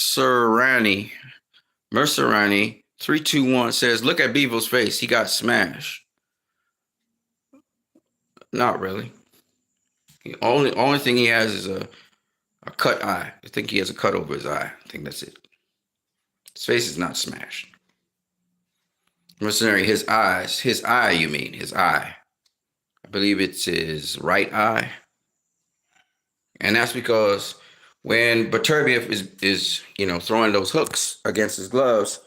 Mercerani 321 says, look at Bivol's face. He got smashed. Not really. The only thing he has is a cut eye. I think he has a cut over his eye. I think that's it. His face is not smashed. Mercenary, his eye, you mean, his eye. I believe it's his right eye. And that's because when Beterbiev is throwing those hooks against his gloves,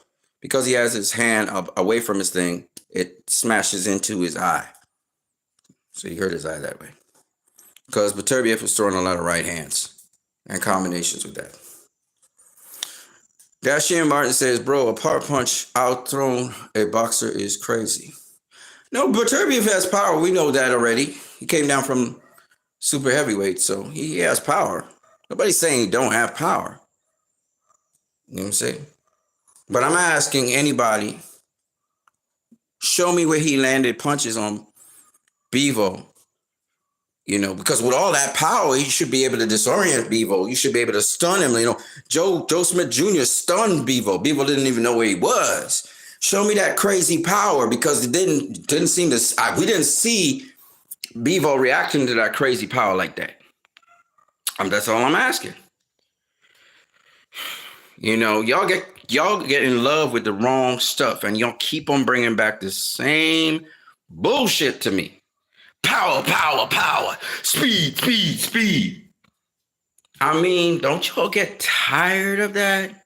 because he has his hand up away from his thing, it smashes into his eye. So he hurt his eye that way. Because Beterbiev was throwing a lot of right hands and combinations with that. Dashian Martin says, bro, a power punch out-thrown a boxer is crazy. No, Beterbiev has power. We know that already. He came down from super heavyweight, so he has power. Nobody's saying he don't have power. You know what I'm saying? But I'm asking anybody, show me where he landed punches on Bivol. You know, because with all that power, he should be able to disorient Bivol. You should be able to stun him. You know, Joe Smith Jr. stunned Bivol. Bivol didn't even know where he was. Show me that crazy power, because it didn't seem to. We didn't see Bivol reacting to that crazy power like that. That's all I'm asking. You know, y'all get in love with the wrong stuff, and y'all keep on bringing back the same bullshit to me. Power, power, power. Speed, speed, speed. I mean, don't y'all get tired of that?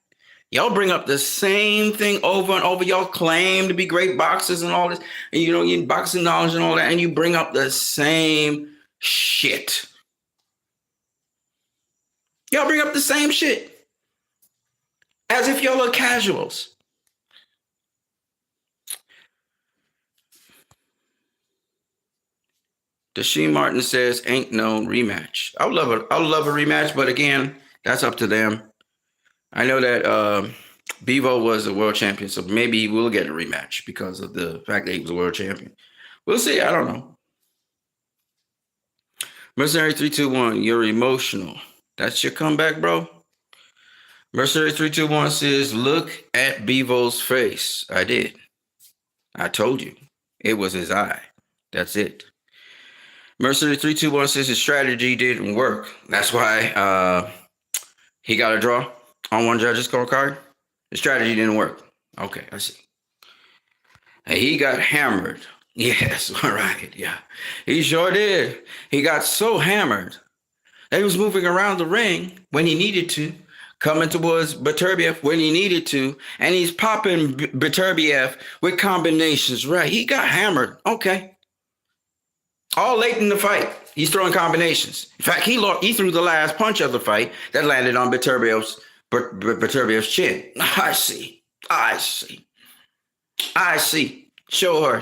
Y'all bring up the same thing over and over. Y'all claim to be great boxers and all this, and you know, you boxing knowledge and all that, and you bring up the same shit. Y'all bring up the same shit as if y'all are casuals. Dasheen Martin says, ain't no rematch. I would love a rematch, but again, that's up to them. I know that Bivol was a world champion, so maybe he will get a rematch because of the fact that he was a world champion. We'll see. I don't know. Mercenary 321, you're emotional. That's your comeback, bro? Mercenary 321 says, look at Bivol's face. I did. I told you. It was his eye. That's it. Mercenary 321 says his strategy didn't work. That's why he got a draw on one judge's scorecard. The strategy didn't work. Okay, I see. And he got hammered. Yes, all right, yeah. He sure did. He got so hammered that he was moving around the ring when he needed to, coming towards Beterbiev when he needed to, and he's popping Beterbiev with combinations. Right, he got hammered. Okay. All late in the fight, he's throwing combinations. In fact, he threw the last punch of the fight that landed on Beterbiev's chin. I see. Sure.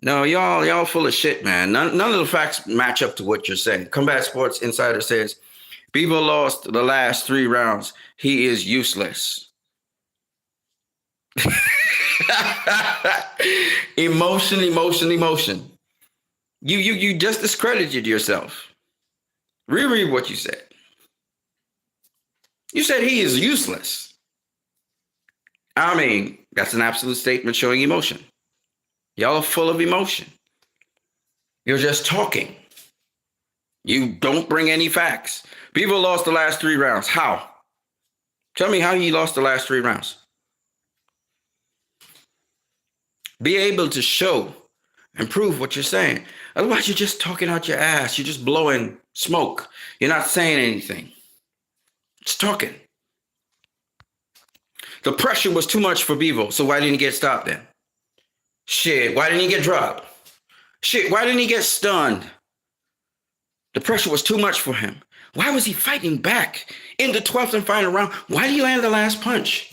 No, y'all full of shit, man. None of the facts match up to what you're saying. Combat Sports Insider says, Bivol lost the last 3 rounds. He is useless. Emotion. You just discredited yourself. Reread what you said. You said he is useless. I mean, that's an absolute statement showing emotion. Y'all are full of emotion. You're just talking. You don't bring any facts. Bivol lost the last 3 rounds. How? Tell me how he lost the last 3 rounds. Be able to show and prove what you're saying. Otherwise, you're just talking out your ass. You're just blowing smoke. You're not saying anything. Just talking. The pressure was too much for Bivol, so why didn't he get stopped then? Shit, why didn't he get dropped? Shit, why didn't he get stunned? The pressure was too much for him. Why was he fighting back in the 12th and final round? Why did he land the last punch?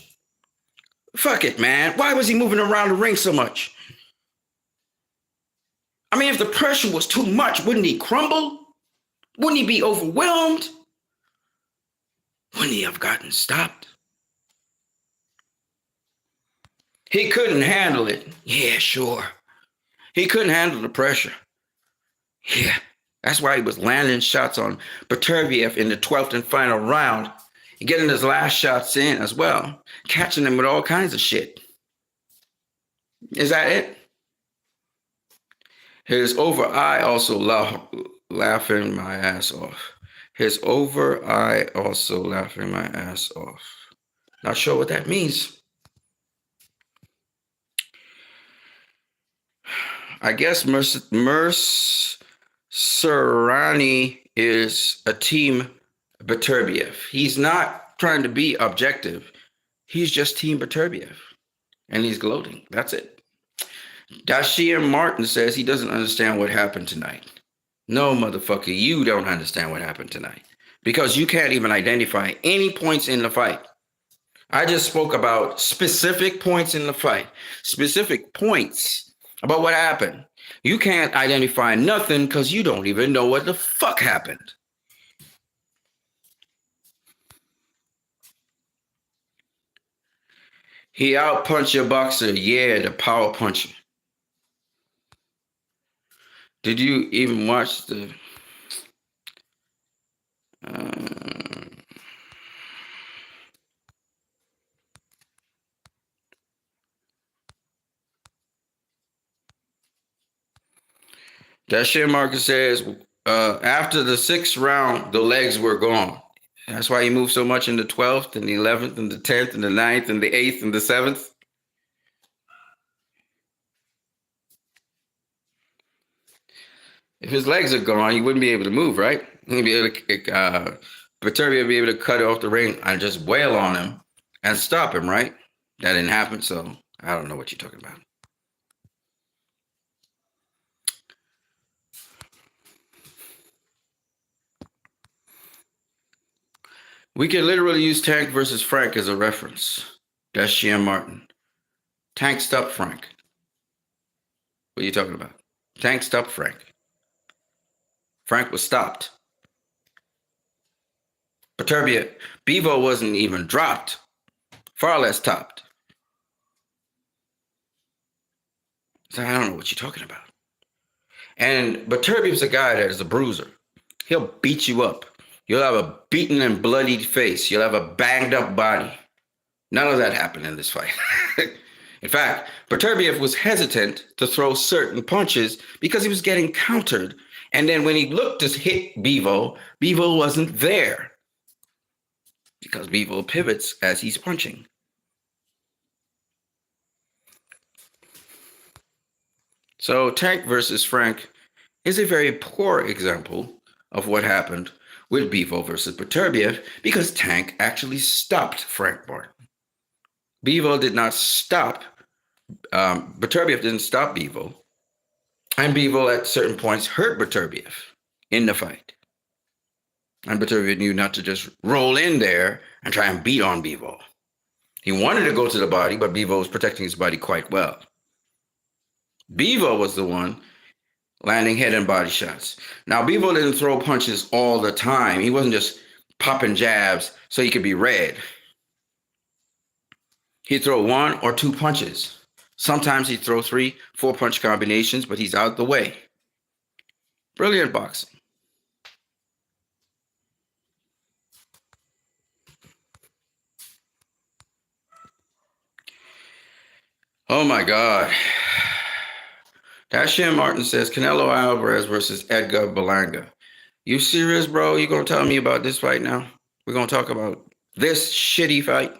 Fuck it, man. Why was he moving around the ring so much? I mean, if the pressure was too much, wouldn't he crumble? Wouldn't he be overwhelmed? Wouldn't he have gotten stopped? He couldn't handle it. Yeah, sure. He couldn't handle the pressure. Yeah, that's why he was landing shots on Beterbiev in the 12th and final round, getting his last shots in as well, catching him with all kinds of shit. Is that it? His over eye also laughing my ass off. His over eye also laughing my ass off. Not sure what that means. I guess Mercerani is a team Beterbiev. He's not trying to be objective. He's just Team Beterbiev, and he's gloating. That's it. Dashir Martin says he doesn't understand what happened tonight. No, motherfucker, you don't understand what happened tonight because you can't even identify any points in the fight. I just spoke about specific points in the fight, specific points about what happened. You can't identify nothing because you don't even know what the fuck happened. He outpunched your boxer. Yeah, the power puncher. Did you even watch the... That shit Marcus says, after the 6th round, the legs were gone. That's why he moved so much in the 12th and the 11th and the 10th and the 9th and the 8th and the 7th. If his legs are gone, he wouldn't be able to move, right? He'd be able to, Beterbiev would be able to cut off the ring and just wail on him and stop him, right? That didn't happen, so I don't know what you're talking about. We can literally use Tank versus Frank as a reference. That's Sheehan Martin. Tank stopped Frank. What are you talking about? Tank stopped Frank. Frank was stopped. Beterbiev, Bivol wasn't even dropped, far less topped. So I don't know what you're talking about. And Beterbiev's a guy that is a bruiser. He'll beat you up. You'll have a beaten and bloodied face. You'll have a banged up body. None of that happened in this fight. In fact, Beterbiev was hesitant to throw certain punches because he was getting countered. And then when he looked to hit Bivol, Bivol wasn't there because Bivol pivots as he's punching. So Tank versus Frank is a very poor example of what happened with Bivol versus Beterbiev because Tank actually stopped Frank Martin. Bivol did not stop, Beterbiev didn't stop Bivol, and Bivol at certain points hurt Beterbiev in the fight. And Beterbiev knew not to just roll in there and try and beat on Bivol. He wanted to go to the body, but Bivol was protecting his body quite well. Bivol was the one landing head and body shots. Now, Bivol didn't throw punches all the time. He wasn't just popping jabs so he could be red. He'd throw 1 or 2 punches. Sometimes he'd throw 3, 4 punch combinations, but he's out the way. Brilliant boxing. Oh my God. Dashian Martin says Canelo Alvarez versus Edgar Berlanga. You serious, bro? You gonna tell me about this fight now? We're gonna talk about this shitty fight?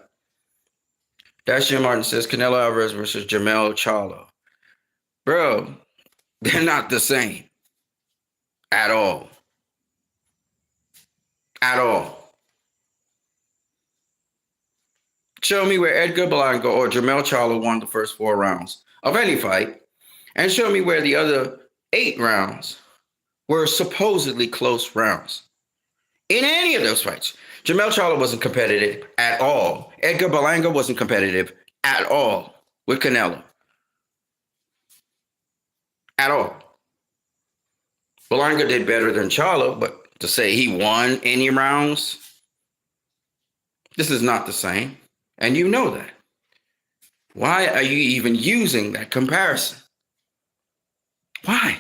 Dashian Martin says Canelo Alvarez versus Jermell Charlo. Bro, they're not the same. At all. At all. Show me where Edgar Berlanga or Jermell Charlo won the first 4 rounds of any fight, and show me where the other 8 rounds were supposedly close rounds. In any of those fights, Jermell Charlo wasn't competitive at all. Edgar Berlanga wasn't competitive at all with Canelo. At all. Berlanga did better than Charlo, but to say he won any rounds, this is not the same. And you know that. Why are you even using that comparison? Why?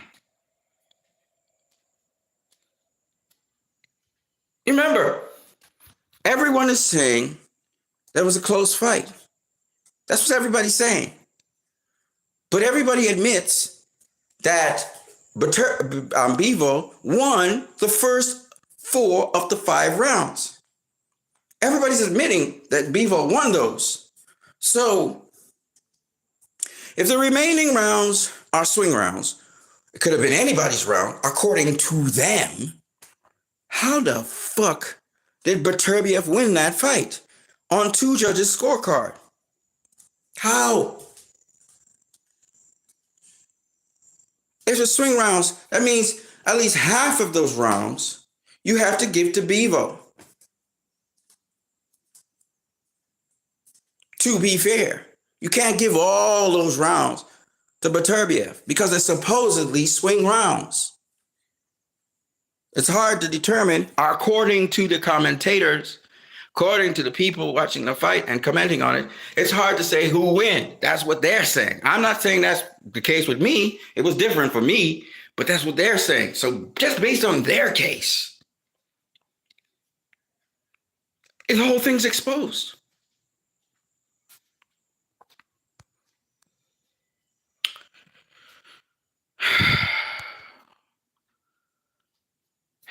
Remember, everyone is saying that was a close fight. That's what everybody's saying. But everybody admits that Bivol won the first 4 of the 5 rounds. Everybody's admitting that Bivol won those. So if the remaining rounds are swing rounds, it could have been anybody's round, according to them. How the fuck did Beterbiev win that fight? on two judges' scorecard. How? If it's swing rounds, that means at least half of those rounds you have to give to Bivol. To be fair, you can't give all those rounds to Beterbiev because they're supposedly swing rounds. It's hard to determine, according to the commentators, according to the people watching the fight and commenting on it, it's hard to say who win. That's what they're saying. I'm not saying that's the case with me. It was different for me, but that's what they're saying. So just based on their case, the whole thing's exposed.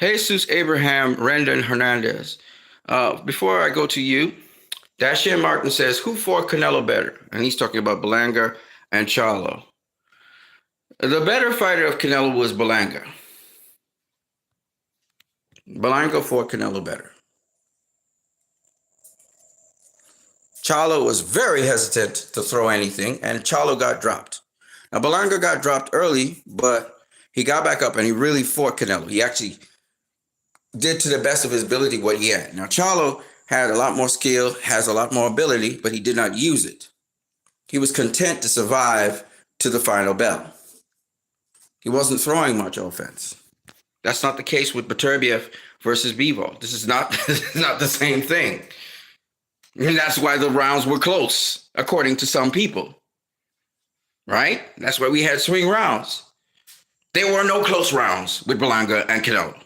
Jesus Abraham Rendon Hernandez. Before I go to you, Dashian Martin says, who fought Canelo better? And he's talking about Berlanga and Charlo. The better fighter of Canelo was Berlanga. Berlanga fought Canelo better. Charlo was very hesitant to throw anything, and Charlo got dropped. Now, Berlanga got dropped early, but he got back up and he really fought Canelo. He actually did to the best of his ability what he had. Now, Charlo had a lot more skill, has a lot more ability, but he did not use it. He was content to survive to the final bell. He wasn't throwing much offense. That's not the case with Beterbiev versus Bivol. This is not the same thing. And that's why the rounds were close, according to some people. Right? That's why we had swing rounds. There were no close rounds with Berlanga and Canelo.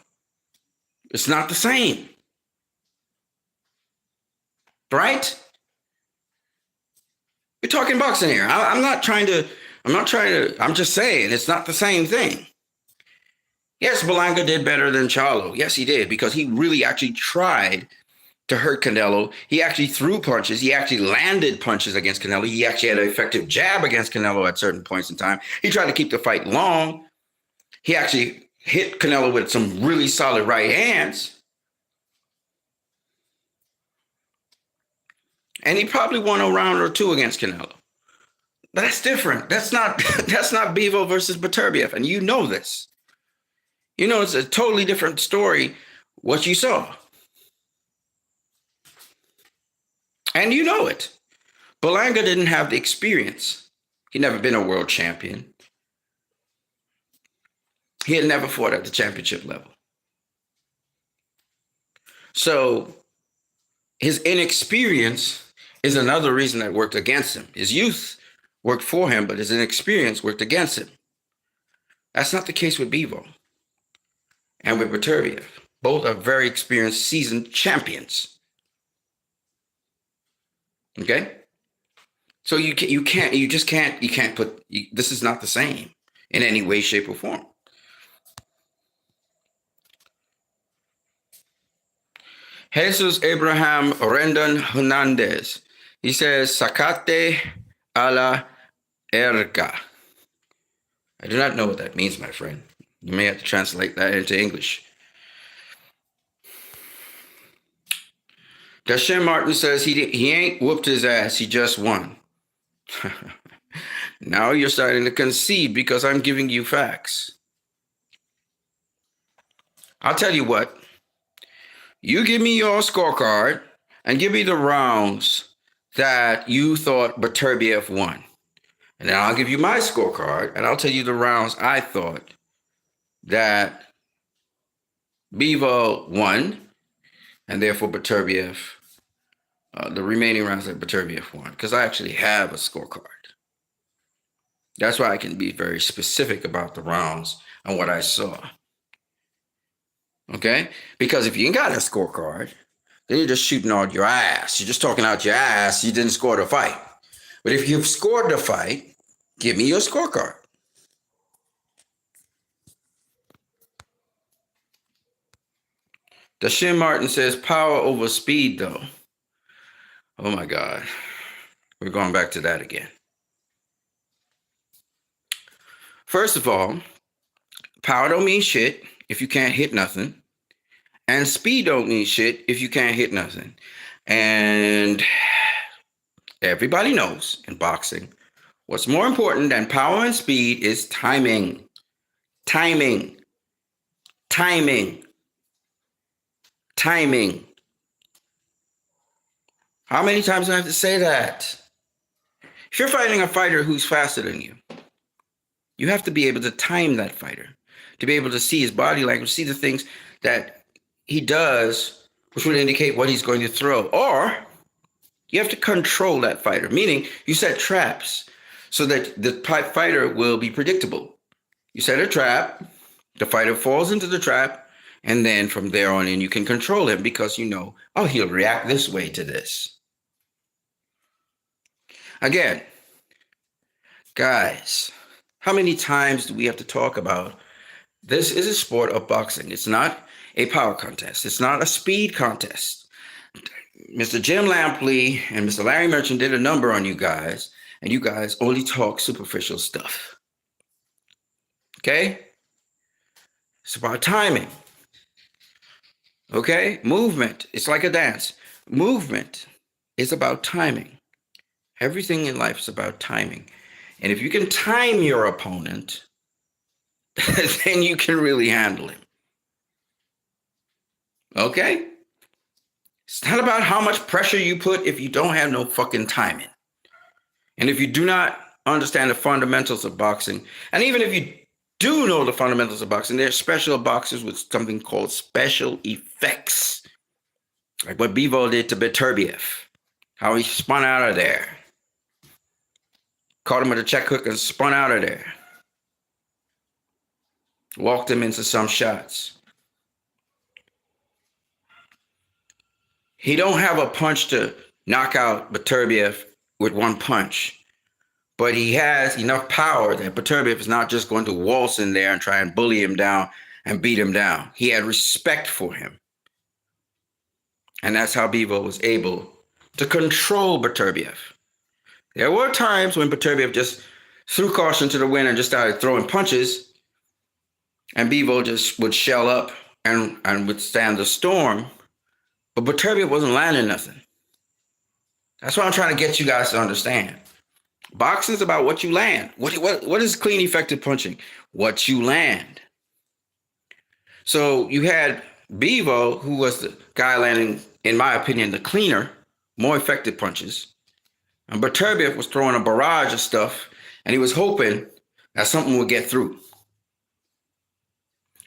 It's not the same. Right? We're talking boxing here. I'm just saying it's not the same thing. Yes, Berlanga did better than Charlo. Yes, he did, because he really actually tried to hurt Canelo. He actually threw punches. He actually landed punches against Canelo. He actually had an effective jab against Canelo at certain points in time. He tried to keep the fight long. He actually hit Canelo with some really solid right hands. And he probably won a round or two against Canelo. But that's different. That's not Bivol versus Beterbiev. And you know this. You know it's a totally different story what you saw. And you know it. Berlanga didn't have the experience. He'd never been a world champion. He had never fought at the championship level. So his inexperience is another reason that worked against him. His youth worked for him, but his inexperience worked against him. That's not the case with Bivol and with Beterbiev. Both are very experienced, seasoned champions. Okay? So you can't put, this is not the same in any way, shape, or form. Jesus Abraham Rendon Hernandez. He says, Sacate a la erga. I do not know what that means, my friend. You may have to translate that into English. Dashian Martin says he ain't whooped his ass, he just won. Now you're starting to concede because I'm giving you facts. I'll tell you what. You give me your scorecard and give me the rounds that you thought Beterbiev won. And then I'll give you my scorecard and I'll tell you the rounds I thought that Bivol won, and therefore Beterbiev, the remaining rounds that Beterbiev won, because I actually have a scorecard. That's why I can be very specific about the rounds and what I saw. Okay? Because if you ain't got a scorecard, then you're just shooting out your ass. You're just talking out your ass. You didn't score the fight. But if you've scored the fight, give me your scorecard. Dashian Martin says power over speed, though. Oh, my God. We're going back to that again. First of all, power don't mean shit if you can't hit nothing. And speed don't mean shit if you can't hit nothing. And everybody knows in boxing, what's more important than power and speed is timing. Timing. Timing. Timing. How many times do I have to say that? If you're fighting a fighter who's faster than you have to be able to time that fighter, to be able to see his body language, see the things that he does, which would indicate what he's going to throw. Or you have to control that fighter, meaning you set traps so that the fighter will be predictable. You set a trap, the fighter falls into the trap, and then from there on in, you can control him because you know, oh, he'll react this way to this. Again, guys, how many times do we have to talk about this is a sport of boxing? It's not a power contest. It's not a speed contest. Mr. Jim Lampley and Mr. Larry Merchant did a number on you guys, and you guys only talk superficial stuff. Okay? It's about timing. Okay? Movement. It's like a dance. Movement is about timing. Everything in life is about timing. And if you can time your opponent, then you can really handle him. Okay? It's not about how much pressure you put if you don't have no fucking timing. And if you do not understand the fundamentals of boxing, and even if you do know the fundamentals of boxing, there are special boxers with something called special effects. Like what Bivol did to Beterbiev. How he spun out of there. Caught him with a check hook and spun out of there. Walked him into some shots. He don't have a punch to knock out Beterbiev with one punch. But he has enough power that Beterbiev is not just going to waltz in there and try and bully him down and beat him down. He had respect for him. And that's how Bivol was able to control Beterbiev. There were times when Beterbiev just threw caution to the wind and just started throwing punches, and Bivol just would shell up and withstand the storm. But Beterbiev wasn't landing nothing. That's what I'm trying to get you guys to understand. Boxing is about what you land. What is clean, effective punching? What you land. So you had Bivol, who was the guy landing, in my opinion, the cleaner, more effective punches. And Beterbiev was throwing a barrage of stuff, and he was hoping that something would get through.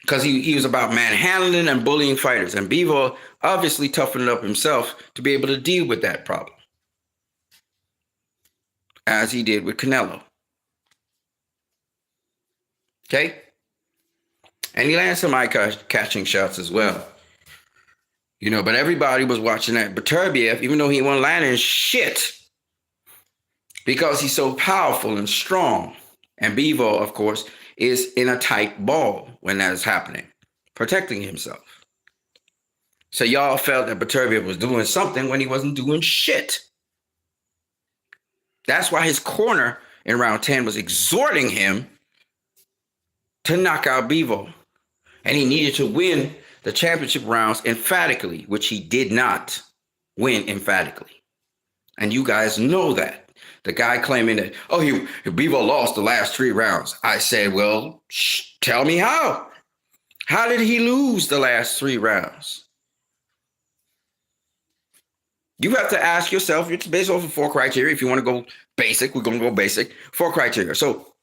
Because he was about manhandling and bullying fighters. And Bivol obviously toughened up himself to be able to deal with that problem. As he did with Canelo. Okay? And he landed some eye-catching shots as well. You know, but everybody was watching that Beterbiev, even though he wasn't landing shit, because he's so powerful and strong. And Bivol, of course, is in a tight ball when that is happening, protecting himself. So y'all felt that Beterbiev was doing something when he wasn't doing shit. That's why his corner in round 10 was exhorting him to knock out Bivol. And he needed to win the championship rounds emphatically, which he did not win emphatically. And you guys know that. The guy claiming that, oh, Bivol lost the last 3 rounds. I said, well, tell me how. How did he lose the last 3 rounds? You have to ask yourself, it's based off of 4 criteria. If you want to go basic, we're going to go basic. 4 criteria. So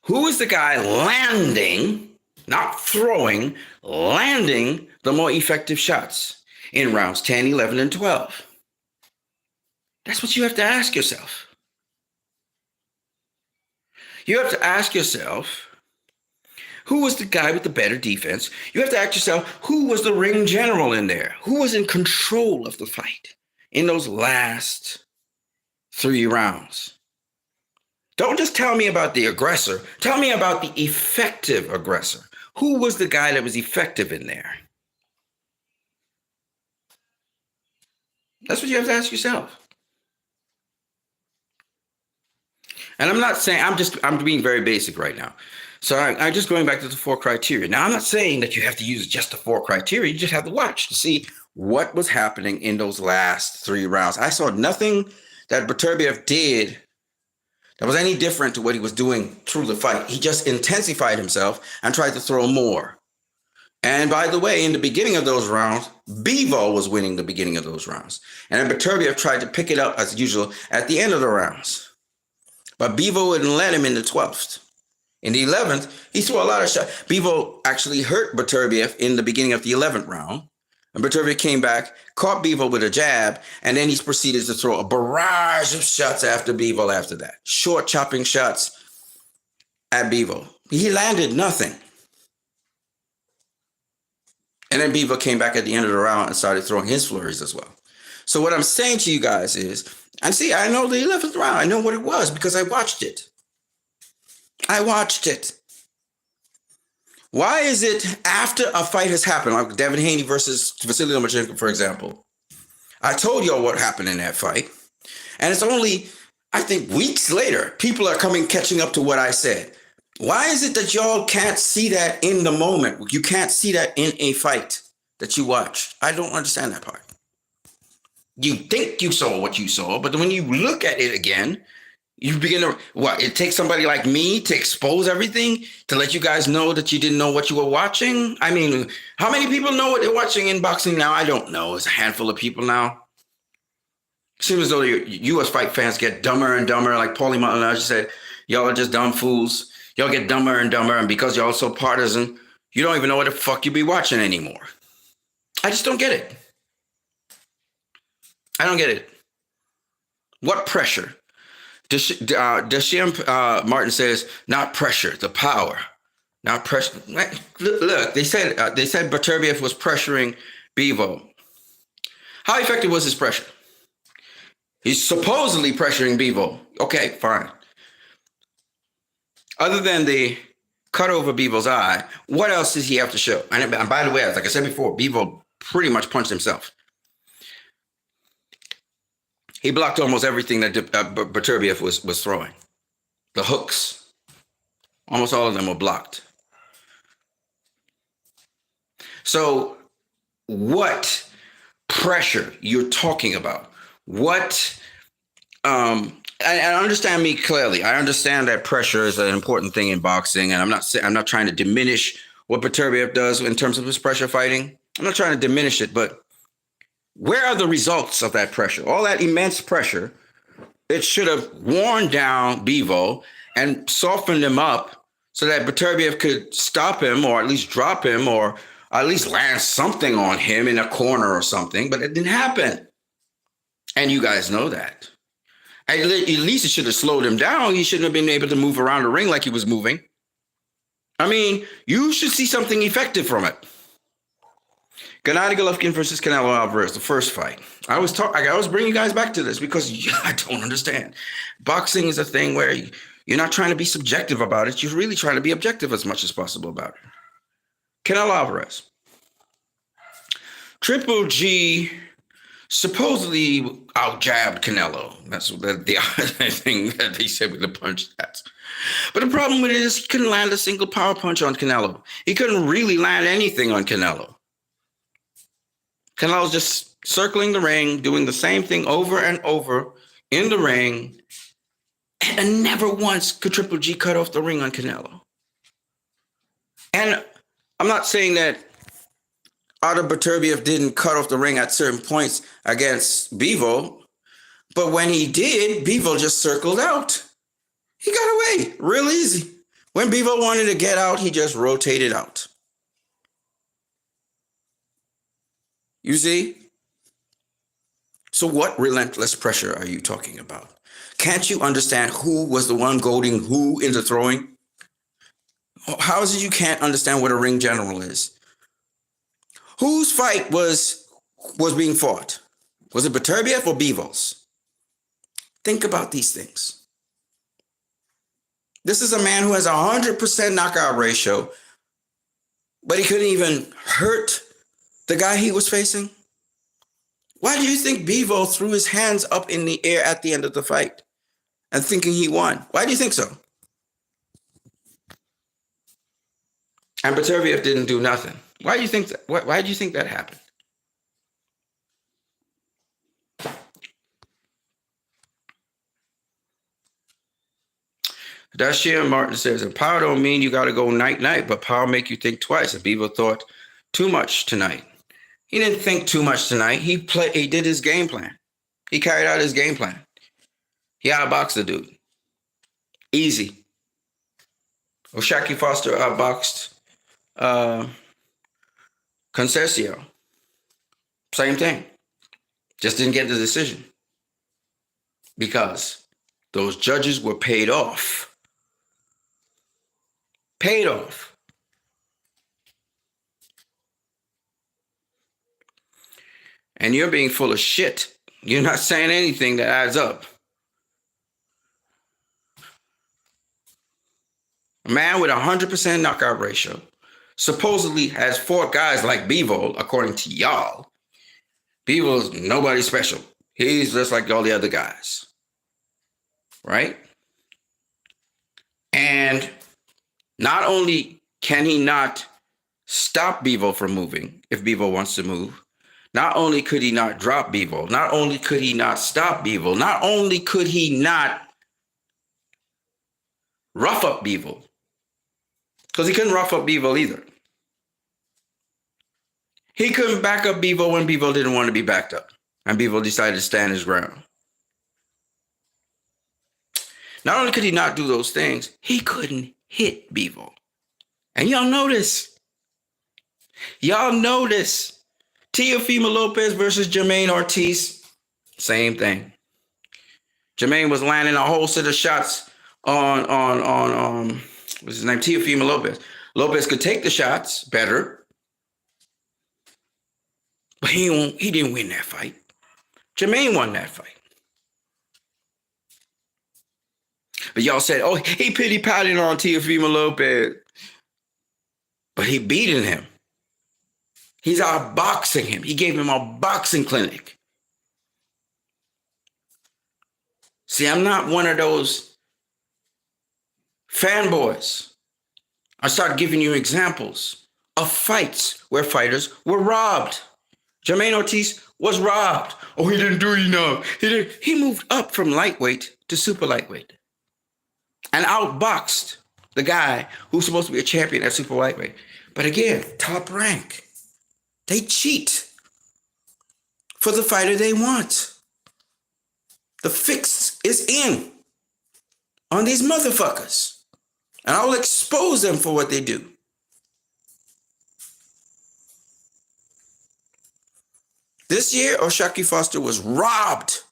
who is the guy landing, not throwing, landing the more effective shots in rounds 10, 11, and 12? That's what you have to ask yourself. You have to ask yourself, who was the guy with the better defense? You have to ask yourself, who was the ring general in there? Who was in control of the fight in those last 3 rounds? Don't just tell me about the aggressor. Tell me about the effective aggressor. Who was the guy that was effective in there? That's what you have to ask yourself. And I'm not saying, I'm being very basic right now. So I'm just going back to the 4 criteria. Now, I'm not saying that you have to use just the 4 criteria. You just have to watch to see what was happening in those last 3 rounds. I saw nothing that Beterbiev did that was any different to what he was doing through the fight. He just intensified himself and tried to throw more. And by the way, in the beginning of those rounds, Bivol was winning the beginning of those rounds. And then Beterbiev tried to pick it up as usual at the end of the rounds. But Bivol wouldn't let him in the 12th. In the 11th, he threw a lot of shots. Bivol actually hurt Beterbiev in the beginning of the 11th round. And Beterbiev came back, caught Bivol with a jab, and then he proceeded to throw a barrage of shots after Bivol after that. Short chopping shots at Bivol. He landed nothing. And then Bivol came back at the end of the round and started throwing his flurries as well. So what I'm saying to you guys is, and see, I know the 11th round. I know what it was because I watched it. I watched it. Why is it after a fight has happened, like Devin Haney versus Vasily Lomachenko, for example? I told y'all what happened in that fight. And it's only, I think, weeks later, people are catching up to what I said. Why is it that y'all can't see that in the moment? You can't see that in a fight that you watch. I don't understand that part. You think you saw what you saw, but when you look at it again, you begin to, it takes somebody like me to expose everything, to let you guys know that you didn't know what you were watching? I mean, how many people know what they're watching in boxing now? I don't know. It's a handful of people now. It seems as though U.S. fight fans get dumber and dumber. Like Paulie Malignaggi said, y'all are just dumb fools. Y'all get dumber and dumber, and because y'all so partisan, you don't even know what the fuck you be watching anymore. I just don't get it. I don't get it. What pressure? Desham Martin says, not pressure, the power. Not pressure. Look, they said Beterbiev was pressuring Bivol. How effective was his pressure? He's supposedly pressuring Bivol. Okay, fine. Other than the cut over Bivol's eye, what else does he have to show? And by the way, like I said before, Bivol pretty much punched himself. He blocked almost everything that Beterbiev was throwing. The hooks, almost all of them were blocked. So what pressure you're talking about? What, and understand me clearly. I understand that pressure is an important thing in boxing, and I'm not trying to diminish what Beterbiev does in terms of his pressure fighting. I'm not trying to diminish it, but where are the results of that pressure? All that immense pressure, it should have worn down Bivol and softened him up so that Beterbiev could stop him or at least drop him or at least land something on him in a corner or something, but it didn't happen. And you guys know that. At least it should have slowed him down. He shouldn't have been able to move around the ring like he was moving. I mean, you should see something effective from it. Gennady Golovkin versus Canelo Alvarez, the first fight. I always bring you guys back to this because I don't understand. Boxing is a thing where you're not trying to be subjective about it. You're really trying to be objective as much as possible about it. Canelo Alvarez. Triple G supposedly out-jabbed Canelo. That's the other thing that they said with the punch stats. But the problem with it is he couldn't land a single power punch on Canelo. He couldn't really land anything on Canelo. Canelo's just circling the ring, doing the same thing over and over in the ring, and never once could Triple G cut off the ring on Canelo. And I'm not saying that Artur Beterbiev didn't cut off the ring at certain points against Bivol, but when he did, Bivol just circled out. He got away real easy. When Bivol wanted to get out, he just rotated out. You see? So what relentless pressure are you talking about? Can't you understand who was the one goading who into throwing? How is it you can't understand what a ring general is? Whose fight was being fought? Was it Beterbiev or Bivol's? Think about these things. This is a man who has a 100% knockout ratio, but he couldn't even hurt the guy he was facing. Why do you think Bivol threw his hands up in the air at the end of the fight and thinking he won? Why do you think so? And Beterbiev didn't do nothing. Why do you think that? Why do you think that happened? Dashian Martin says, and power don't mean you got to go night-night, but power make you think twice. And Bivol thought too much tonight. He didn't think too much tonight. He did his game plan. He carried out his game plan. He outboxed the dude. Easy. Shaki Foster outboxed Concessio. Same thing. Just didn't get the decision. Because those judges were paid off. Paid off. And you're being full of shit. You're not saying anything that adds up. A man with 100% knockout ratio supposedly has fought guys like Bivol, according to y'all. Bivol's nobody special. He's just like all the other guys. Right? And not only can he not stop Bivol from moving if Bivol wants to move, not only could he not drop Bivol, not only could he not stop Bivol, not only could he not rough up Bivol, because he couldn't rough up Bivol either. He couldn't back up Bivol when Bivol didn't want to be backed up. And Bivol decided to stand his ground. Not only could he not do those things, he couldn't hit Bivol. And y'all know this. Y'all know this. Teofimo Lopez versus Jermaine Ortiz. Same thing. Jermaine was landing a whole set of shots on what's his name? Teofimo Lopez. Lopez could take the shots better. But he didn't win that fight. Jermaine won that fight. But y'all said, oh, he pity-patted on Teofimo Lopez. But he beaten him. He's outboxing him. He gave him a boxing clinic. See, I'm not one of those fanboys. I start giving you examples of fights where fighters were robbed. Jermaine Ortiz was robbed. Oh, he didn't do enough. He moved up from lightweight to super lightweight and outboxed the guy who's supposed to be a champion at super lightweight. But again, top rank. They cheat for the fighter they want. The fix is in on these motherfuckers. And I'll expose them for what they do. This year, O'Shaquie Foster was robbed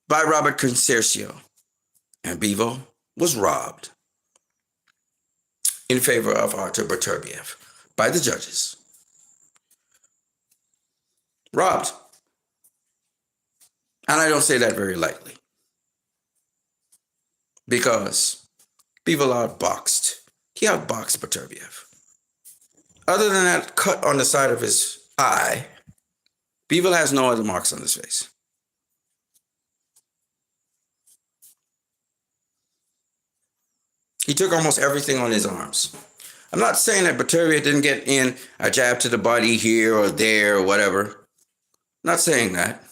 by Robert Concercio. And Bivol was robbed in favor of Artur Beterbiev by the judges. Robbed. And I don't say that very lightly. Because Bivol outboxed. He outboxed Beterbiev. Other than that cut on the side of his eye, Bivol has no other marks on his face. He took almost everything on his arms. I'm not saying that Beterbiev didn't get in a jab to the body here or there or whatever. Not saying that.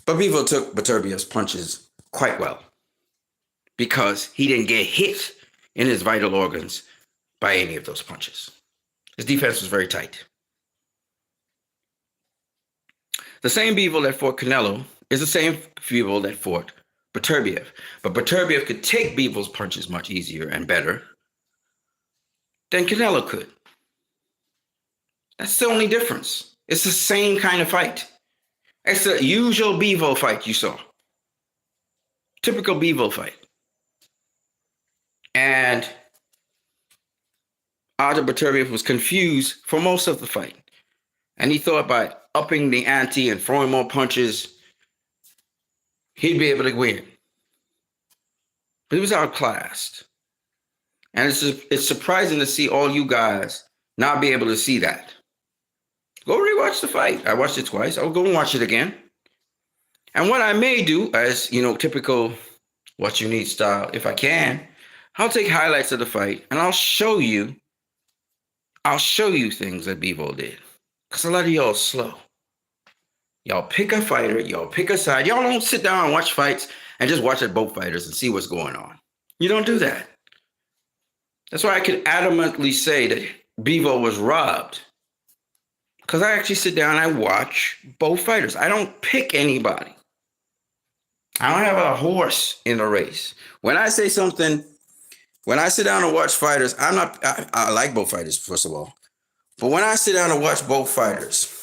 But Bivol took Beterbiev's punches quite well because he didn't get hit in his vital organs by any of those punches. His defense was very tight. The same Bivol that fought Canelo is the same Bivol that fought Beterbiev. But Beterbiev could take Bivol's punches much easier and better than Canelo could. That's the only difference. It's the same kind of fight. It's the usual Bivol fight you saw. Typical Bivol fight. And Artur Beterbiev was confused for most of the fight. And he thought by upping the ante and throwing more punches, he'd be able to win. But he was outclassed. And it's surprising to see all you guys not be able to see that. Go rewatch the fight. I watched it twice. I'll go and watch it again. And what I may do, as typical What You Need style, if I can, I'll take highlights of the fight and I'll show you things that Bivol did. Because a lot of y'all are slow. Y'all pick a fighter, y'all pick a side. Y'all don't sit down and watch fights and just watch at both fighters and see what's going on. You don't do that. That's why I can adamantly say that Bivol was robbed. Because I actually sit down and I watch both fighters. I don't pick anybody. I don't have a horse in a race. When I say something, when I sit down and watch fighters, I like both fighters, first of all. But when I sit down and watch both fighters,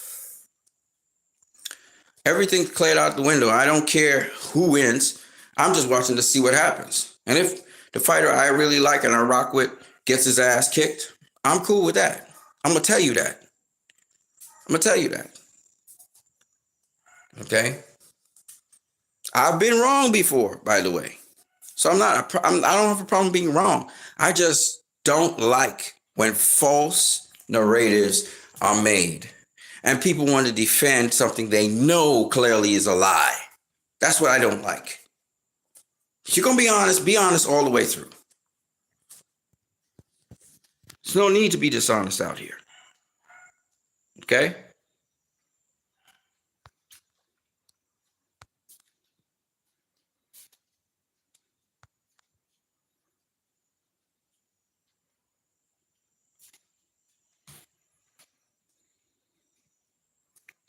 everything's cleared out the window. I don't care who wins. I'm just watching to see what happens. And if the fighter I really like and I rock with gets his ass kicked, I'm cool with that. I'm going to tell you that. Okay? I've been wrong before, by the way. So I don't have a problem being wrong. I just don't like when false narratives are made and people want to defend something they know clearly is a lie. That's what I don't like. If you're going to be honest all the way through. There's no need to be dishonest out here. Okay?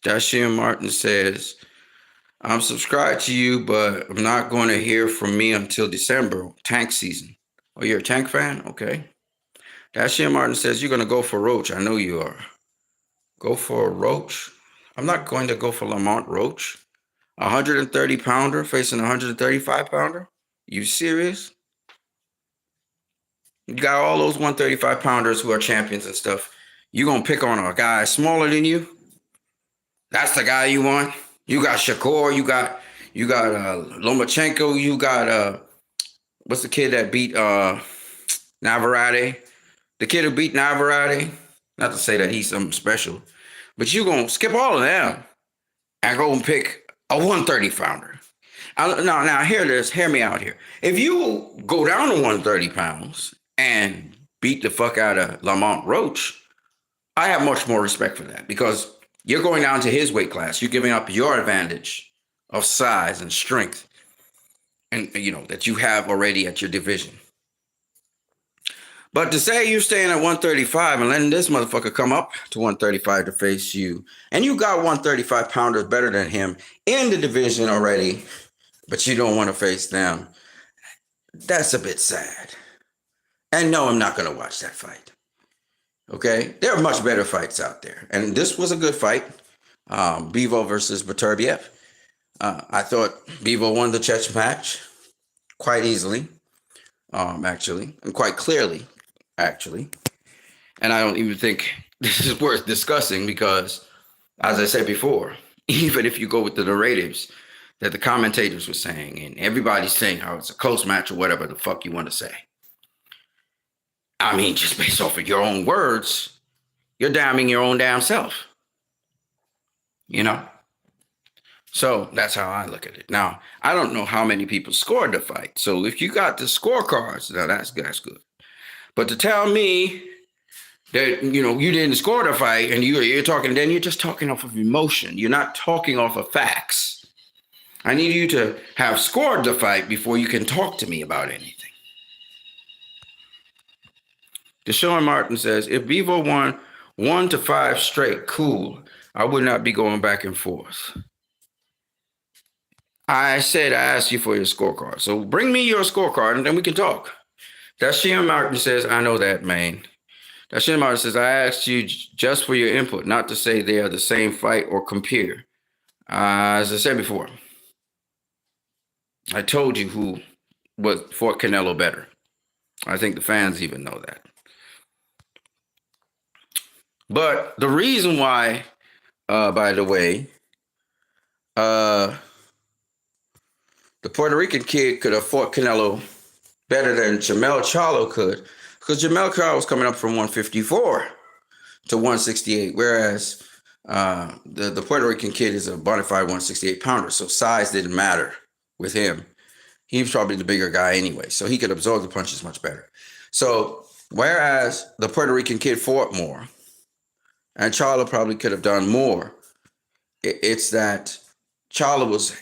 Dashia Martin says, I'm subscribed to you, but I'm not going to hear from me until December, tank season. Oh, you're a tank fan? Okay. Dashia Martin says, you're going to go for Roach. I know you are. Go for Roach? I'm not going to go for Lamont Roach. 130 pounder facing 135 pounder? You serious? You got all those 135 pounders who are champions and stuff. You going to pick on a guy smaller than you? That's the guy you want? You got Shakur, you got Lomachenko, you got what's the kid that beat Navarrete? The kid who beat Navarrete. Not to say that he's something special, but you gonna skip all of them and go and pick a 130 pounder. Now hear me out here. If you go down to 130 pounds and beat the fuck out of Lamont Roach, I have much more respect for that because you're going down to his weight class. You're giving up your advantage of size and strength, and that you have already at your division. But to say you're staying at 135 and letting this motherfucker come up to 135 to face you, and you got 135 pounders better than him in the division already, but you don't want to face them, that's a bit sad. And no, I'm not going to watch that fight. Okay? There are much better fights out there. And this was a good fight. Bivol versus Beterbiev. I thought Bivol won the chess match quite easily, actually, and quite clearly, actually. And I don't even think this is worth discussing because, as I said before, even if you go with the narratives that the commentators were saying, and everybody's saying how it's a close match or whatever the fuck you want to say. I mean, just based off of your own words, you're damning your own damn self. So that's how I look at it. Now, I don't know how many people scored the fight. So if you got the scorecards, now that's good. But to tell me that, you didn't score the fight and you're talking, then you're just talking off of emotion. You're not talking off of facts. I need you to have scored the fight before you can talk to me about anything. Deshaun Martin says, if Bivol won 1 to 5 straight, cool. I would not be going back and forth. I asked you for your scorecard. So bring me your scorecard and then we can talk. Deshaun Martin says, I know that, man. Deshaun Martin says, I asked you just for your input, not to say they are the same fight or compare. As I said before, I told you who fought Canelo better. I think the fans even know that. But the reason why, by the way, the Puerto Rican kid could have fought Canelo better than Jamel Charlo could, because Jamel Charlo was coming up from 154 to 168, whereas the Puerto Rican kid is a bona fide 168 pounder, so size didn't matter with him. He was probably the bigger guy anyway, so he could absorb the punches much better. So whereas the Puerto Rican kid fought more, and Charlo probably could have done more, it's that Charlo was,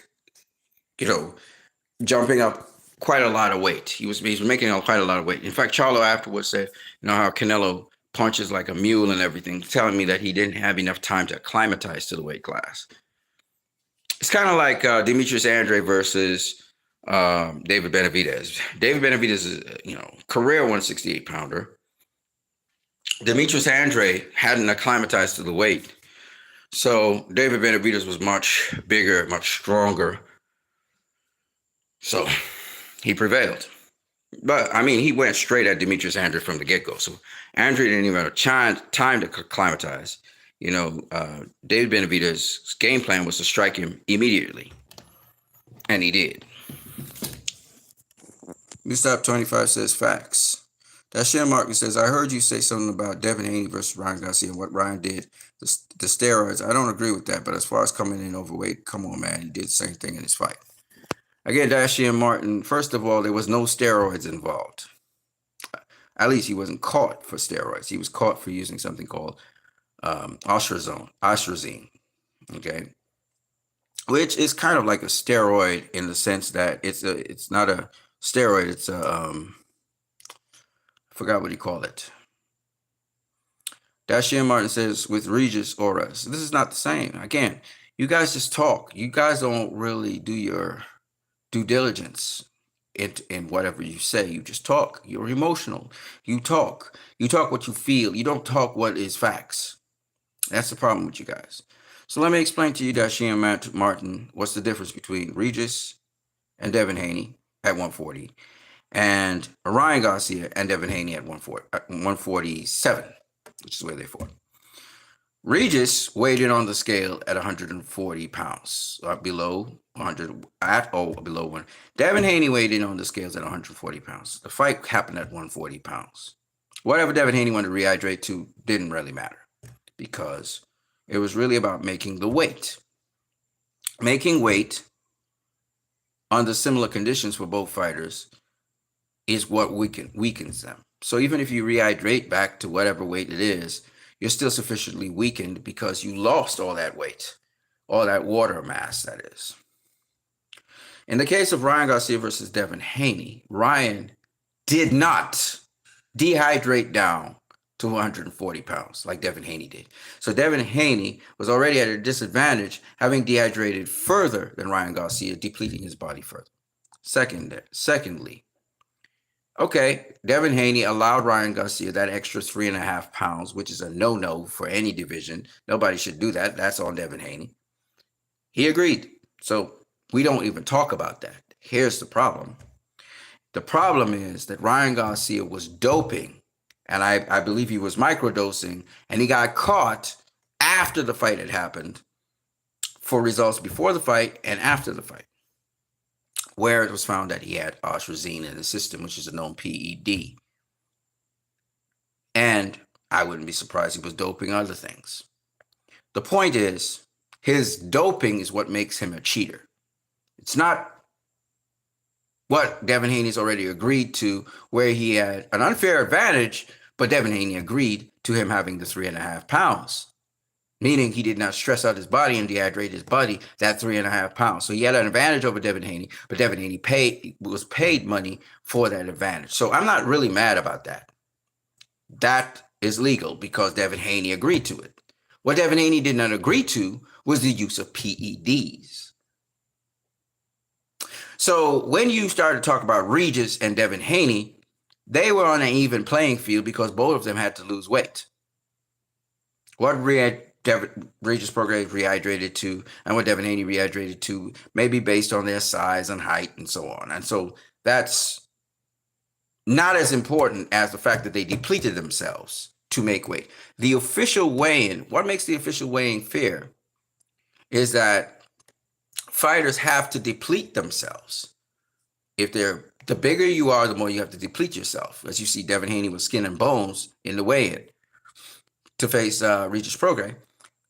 jumping up quite a lot of weight. He was making quite a lot of weight. In fact, Charlo afterwards said, you know how Canelo punches like a mule and everything, telling me that he didn't have enough time to acclimatize to the weight class. It's kind of like Demetrius Andre versus David Benavidez. David Benavidez is, career 168 pounder. Demetrius Andre hadn't acclimatized to the weight. So David Benavidez was much bigger, much stronger. So he prevailed. But, I mean, he went straight at Demetrius Andre from the get-go. So Andre didn't even have time to acclimatize. David Benavidez's game plan was to strike him immediately. And he did. Mr.25 says facts. Dashian Martin says, I heard you say something about Devin Haney versus Ryan Garcia and what Ryan did. The steroids, I don't agree with that. But as far as coming in overweight, come on, man. He did the same thing in his fight. Again, Dashian Martin, first of all, there was no steroids involved. At least he wasn't caught for steroids. He was caught for using something called atrazine, okay, which is kind of like a steroid in the sense that it's not a steroid. It's I forgot what you call it. Dashian Martin says with Regis Auras, this is not the same. Again, you guys just talk. You guys don't really do your due diligence in whatever you say. You just talk. You're emotional. You talk what you feel. You don't talk what is facts. That's the problem with you guys. So let me explain to you, Dashian Martin, what's the difference between Regis and Devin Haney at 140 and Ryan Garcia and Devin Haney at 147, which is where they fought. Regis weighed in on the scale at 140 pounds, below 100, below 1. Devin Haney weighed in on the scales at 140 pounds. The fight happened at 140 pounds. Whatever Devin Haney wanted to rehydrate to didn't really matter because it was really about making the weight. Making weight under similar conditions for both fighters is what weakens them. So even if you rehydrate back to whatever weight it is, you're still sufficiently weakened because you lost all that weight, all that water mass, that is. In the case of Ryan Garcia versus Devin Haney, Ryan did not dehydrate down to 140 pounds like Devin Haney did. So Devin Haney was already at a disadvantage, having dehydrated further than Ryan Garcia, depleting his body further. Secondly, okay, Devin Haney allowed Ryan Garcia that extra 3.5 pounds, which is a no-no for any division. Nobody should do that. That's on Devin Haney. He agreed. So we don't even talk about that. Here's the problem. The problem is that Ryan Garcia was doping, and I believe he was microdosing, and he got caught after the fight had happened for results before the fight and after the fight, where it was found that he had atrazine in the system, which is a known PED. And I wouldn't be surprised he was doping other things. The point is, his doping is what makes him a cheater. It's not what Devin Haney's already agreed to, where he had an unfair advantage, but Devin Haney agreed to him having the 3.5 pounds. Meaning he did not stress out his body and dehydrate his body that 3.5 pounds. So he had an advantage over Devin Haney, but Devin Haney was paid money for that advantage. So I'm not really mad about that. That is legal because Devin Haney agreed to it. What Devin Haney did not agree to was the use of PEDs. So when you started to talk about Regis and Devin Haney, they were on an even playing field because both of them had to lose weight. What Regis Prograis rehydrated to and what Devin Haney rehydrated to may be based on their size and height and so on. And so that's not as important as the fact that they depleted themselves to make weight. The official weigh-in, what makes the official weigh-in fair is that fighters have to deplete themselves. The bigger you are, the more you have to deplete yourself. As you see, Devin Haney was skin and bones in the weigh-in to face Regis Prograis.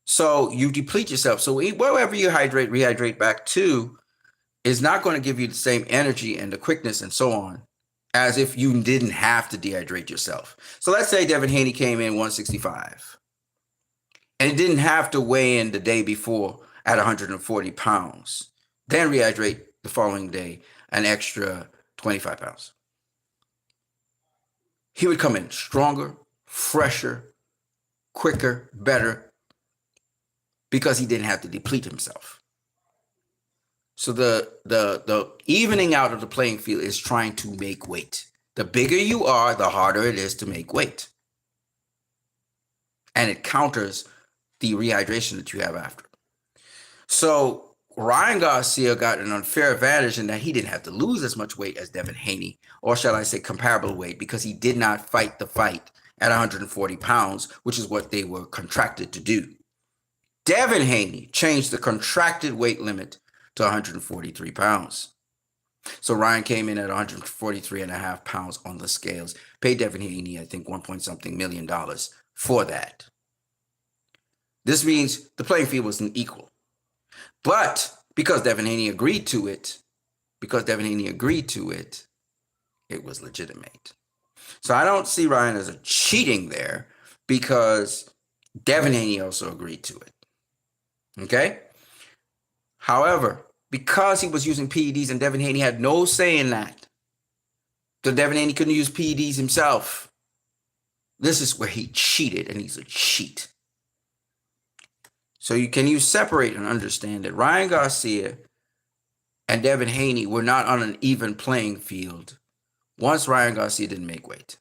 So you deplete yourself. So whatever you rehydrate back to is not going to give you the same energy and the quickness and so on as if you didn't have to dehydrate yourself. So let's say Devin Haney came in 165 and he didn't have to weigh in the day before at 140 pounds, then rehydrate the following day an extra 25 pounds. He would come in stronger, fresher, quicker, better, because he didn't have to deplete himself. So the evening out of the playing field is trying to make weight. The bigger you are, the harder it is to make weight. And it counters the rehydration that you have after. So Ryan Garcia got an unfair advantage in that he didn't have to lose as much weight as Devin Haney, or shall I say comparable weight, because he did not fight the fight at 140 pounds, which is what they were contracted to do. Devin Haney changed the contracted weight limit to 143 pounds. So Ryan came in at 143.5 pounds on the scales, paid Devin Haney, I think, $1.something million for that. This means the playing field wasn't equal. But because Devin Haney agreed to it, it was legitimate. So I don't see Ryan as a cheating there, because Devin Haney also agreed to it. Okay? However, because he was using PEDs and Devin Haney had no say in that, so Devin Haney couldn't use PEDs himself. This is where he cheated, and he's a cheat. So can you separate and understand that Ryan Garcia and Devin Haney were not on an even playing field once Ryan Garcia didn't make weight,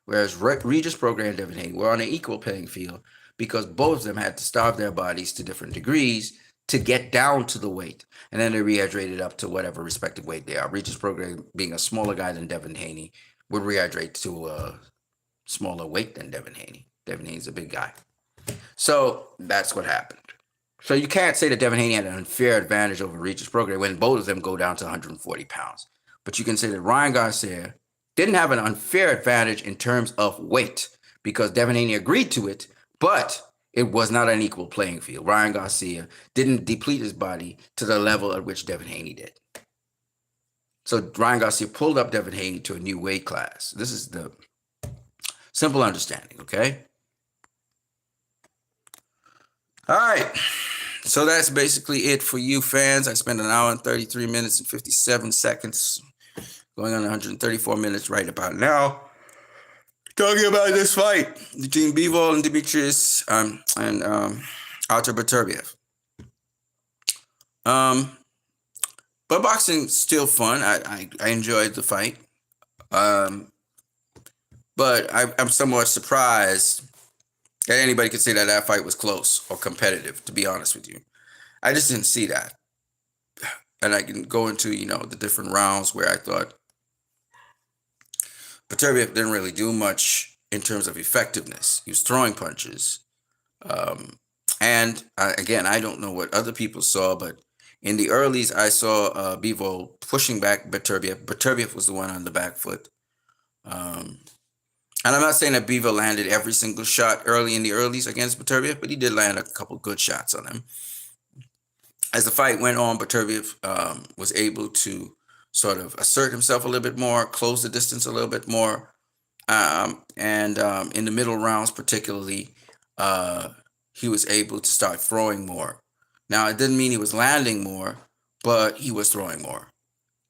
whereas Regis Prograis and Devin Haney were on an equal playing field, because both of them had to starve their bodies to different degrees to get down to the weight, and then they rehydrated up to whatever respective weight they are. Regis Prograis, being a smaller guy than Devin Haney, would rehydrate to a smaller weight than Devin Haney. Devin Haney's a big guy. So that's what happened. So you can't say that Devin Haney had an unfair advantage over Regis Prograis when both of them go down to 140 pounds. But you can say that Ryan Garcia didn't have an unfair advantage in terms of weight, because Devin Haney agreed to it, but it was not an equal playing field. Ryan Garcia didn't deplete his body to the level at which Devin Haney did. So Ryan Garcia pulled up Devin Haney to a new weight class. This is the simple understanding, okay? All right. So that's basically it for you fans. I spent an hour and 33 minutes and 57 seconds, going on 134 minutes right about now, talking about this fight between Bivol and Demetrius and Artur Beterbiev. But boxing's still fun. I enjoyed the fight. But I'm somewhat surprised that anybody could say that that fight was close or competitive, to be honest with you. I just didn't see that. And I can go into, the different rounds where I thought Beterbiev didn't really do much in terms of effectiveness. He was throwing punches. And again, I don't know what other people saw, but in the earlies, I saw Bivol pushing back Beterbiev. Beterbiev was the one on the back foot. And I'm not saying that Bivol landed every single shot early in the earlies against Beterbiev, but he did land a couple good shots on him. As the fight went on, Beterbiev was able to sort of assert himself a little bit more, close the distance a little bit more. And in the middle rounds particularly, he was able to start throwing more. Now, it didn't mean he was landing more, but he was throwing more.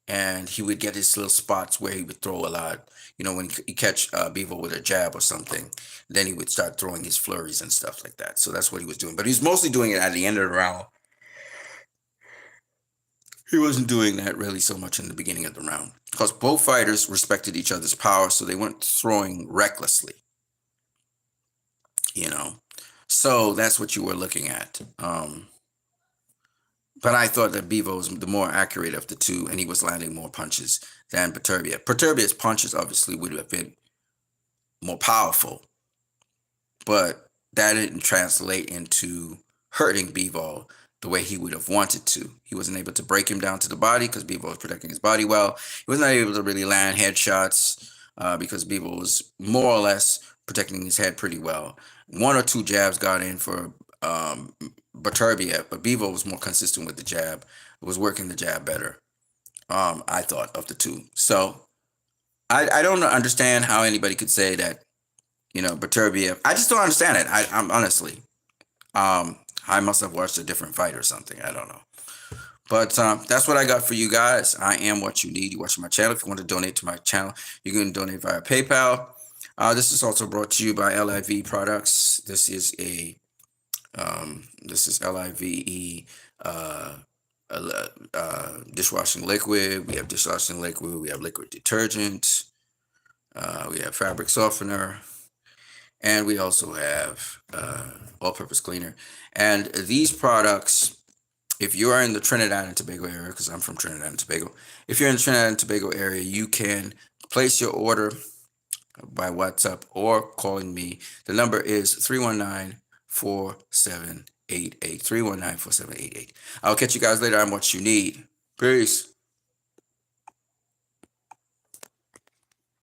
And he would get his little spots where he would throw a lot. When he catch Bivol with a jab or something, then he would start throwing his flurries and stuff like that. So that's what he was doing. But he was mostly doing it at the end of the round. He wasn't doing that really so much in the beginning of the round, because both fighters respected each other's power, so they weren't throwing recklessly. So that's what you were looking at. But I thought that Bivol was the more accurate of the two, and he was landing more punches than Beterbiev. Beterbiev's punches obviously would have been more powerful, but that didn't translate into hurting Bivol the way he would have wanted to. He wasn't able to break him down to the body because Bivol was protecting his body well. He was not able to really land headshots because Bivol was more or less protecting his head pretty well. One or two jabs got in for Beterbiev, but Bivol was more consistent with the jab. It was working the jab better, I thought, of the two. So I don't understand how anybody could say that, Beterbiev. I just don't understand it. I'm honestly, I must have watched a different fight or something. I don't know. But that's what I got for you guys. I am what you need. You watching my channel. If you want to donate to my channel, you can donate via PayPal. This is also brought to you by LIV Products. This is LIVE dishwashing liquid. We have dishwashing liquid. We have liquid detergent. We have fabric softener, and we also have all-purpose cleaner. And these products, if you are in the Trinidad and Tobago area, because I'm from Trinidad and Tobago, if you're in the Trinidad and Tobago area, you can place your order by WhatsApp or calling me. The number is 319-4788. 319-4788. I'll catch you guys later on what you need. Peace.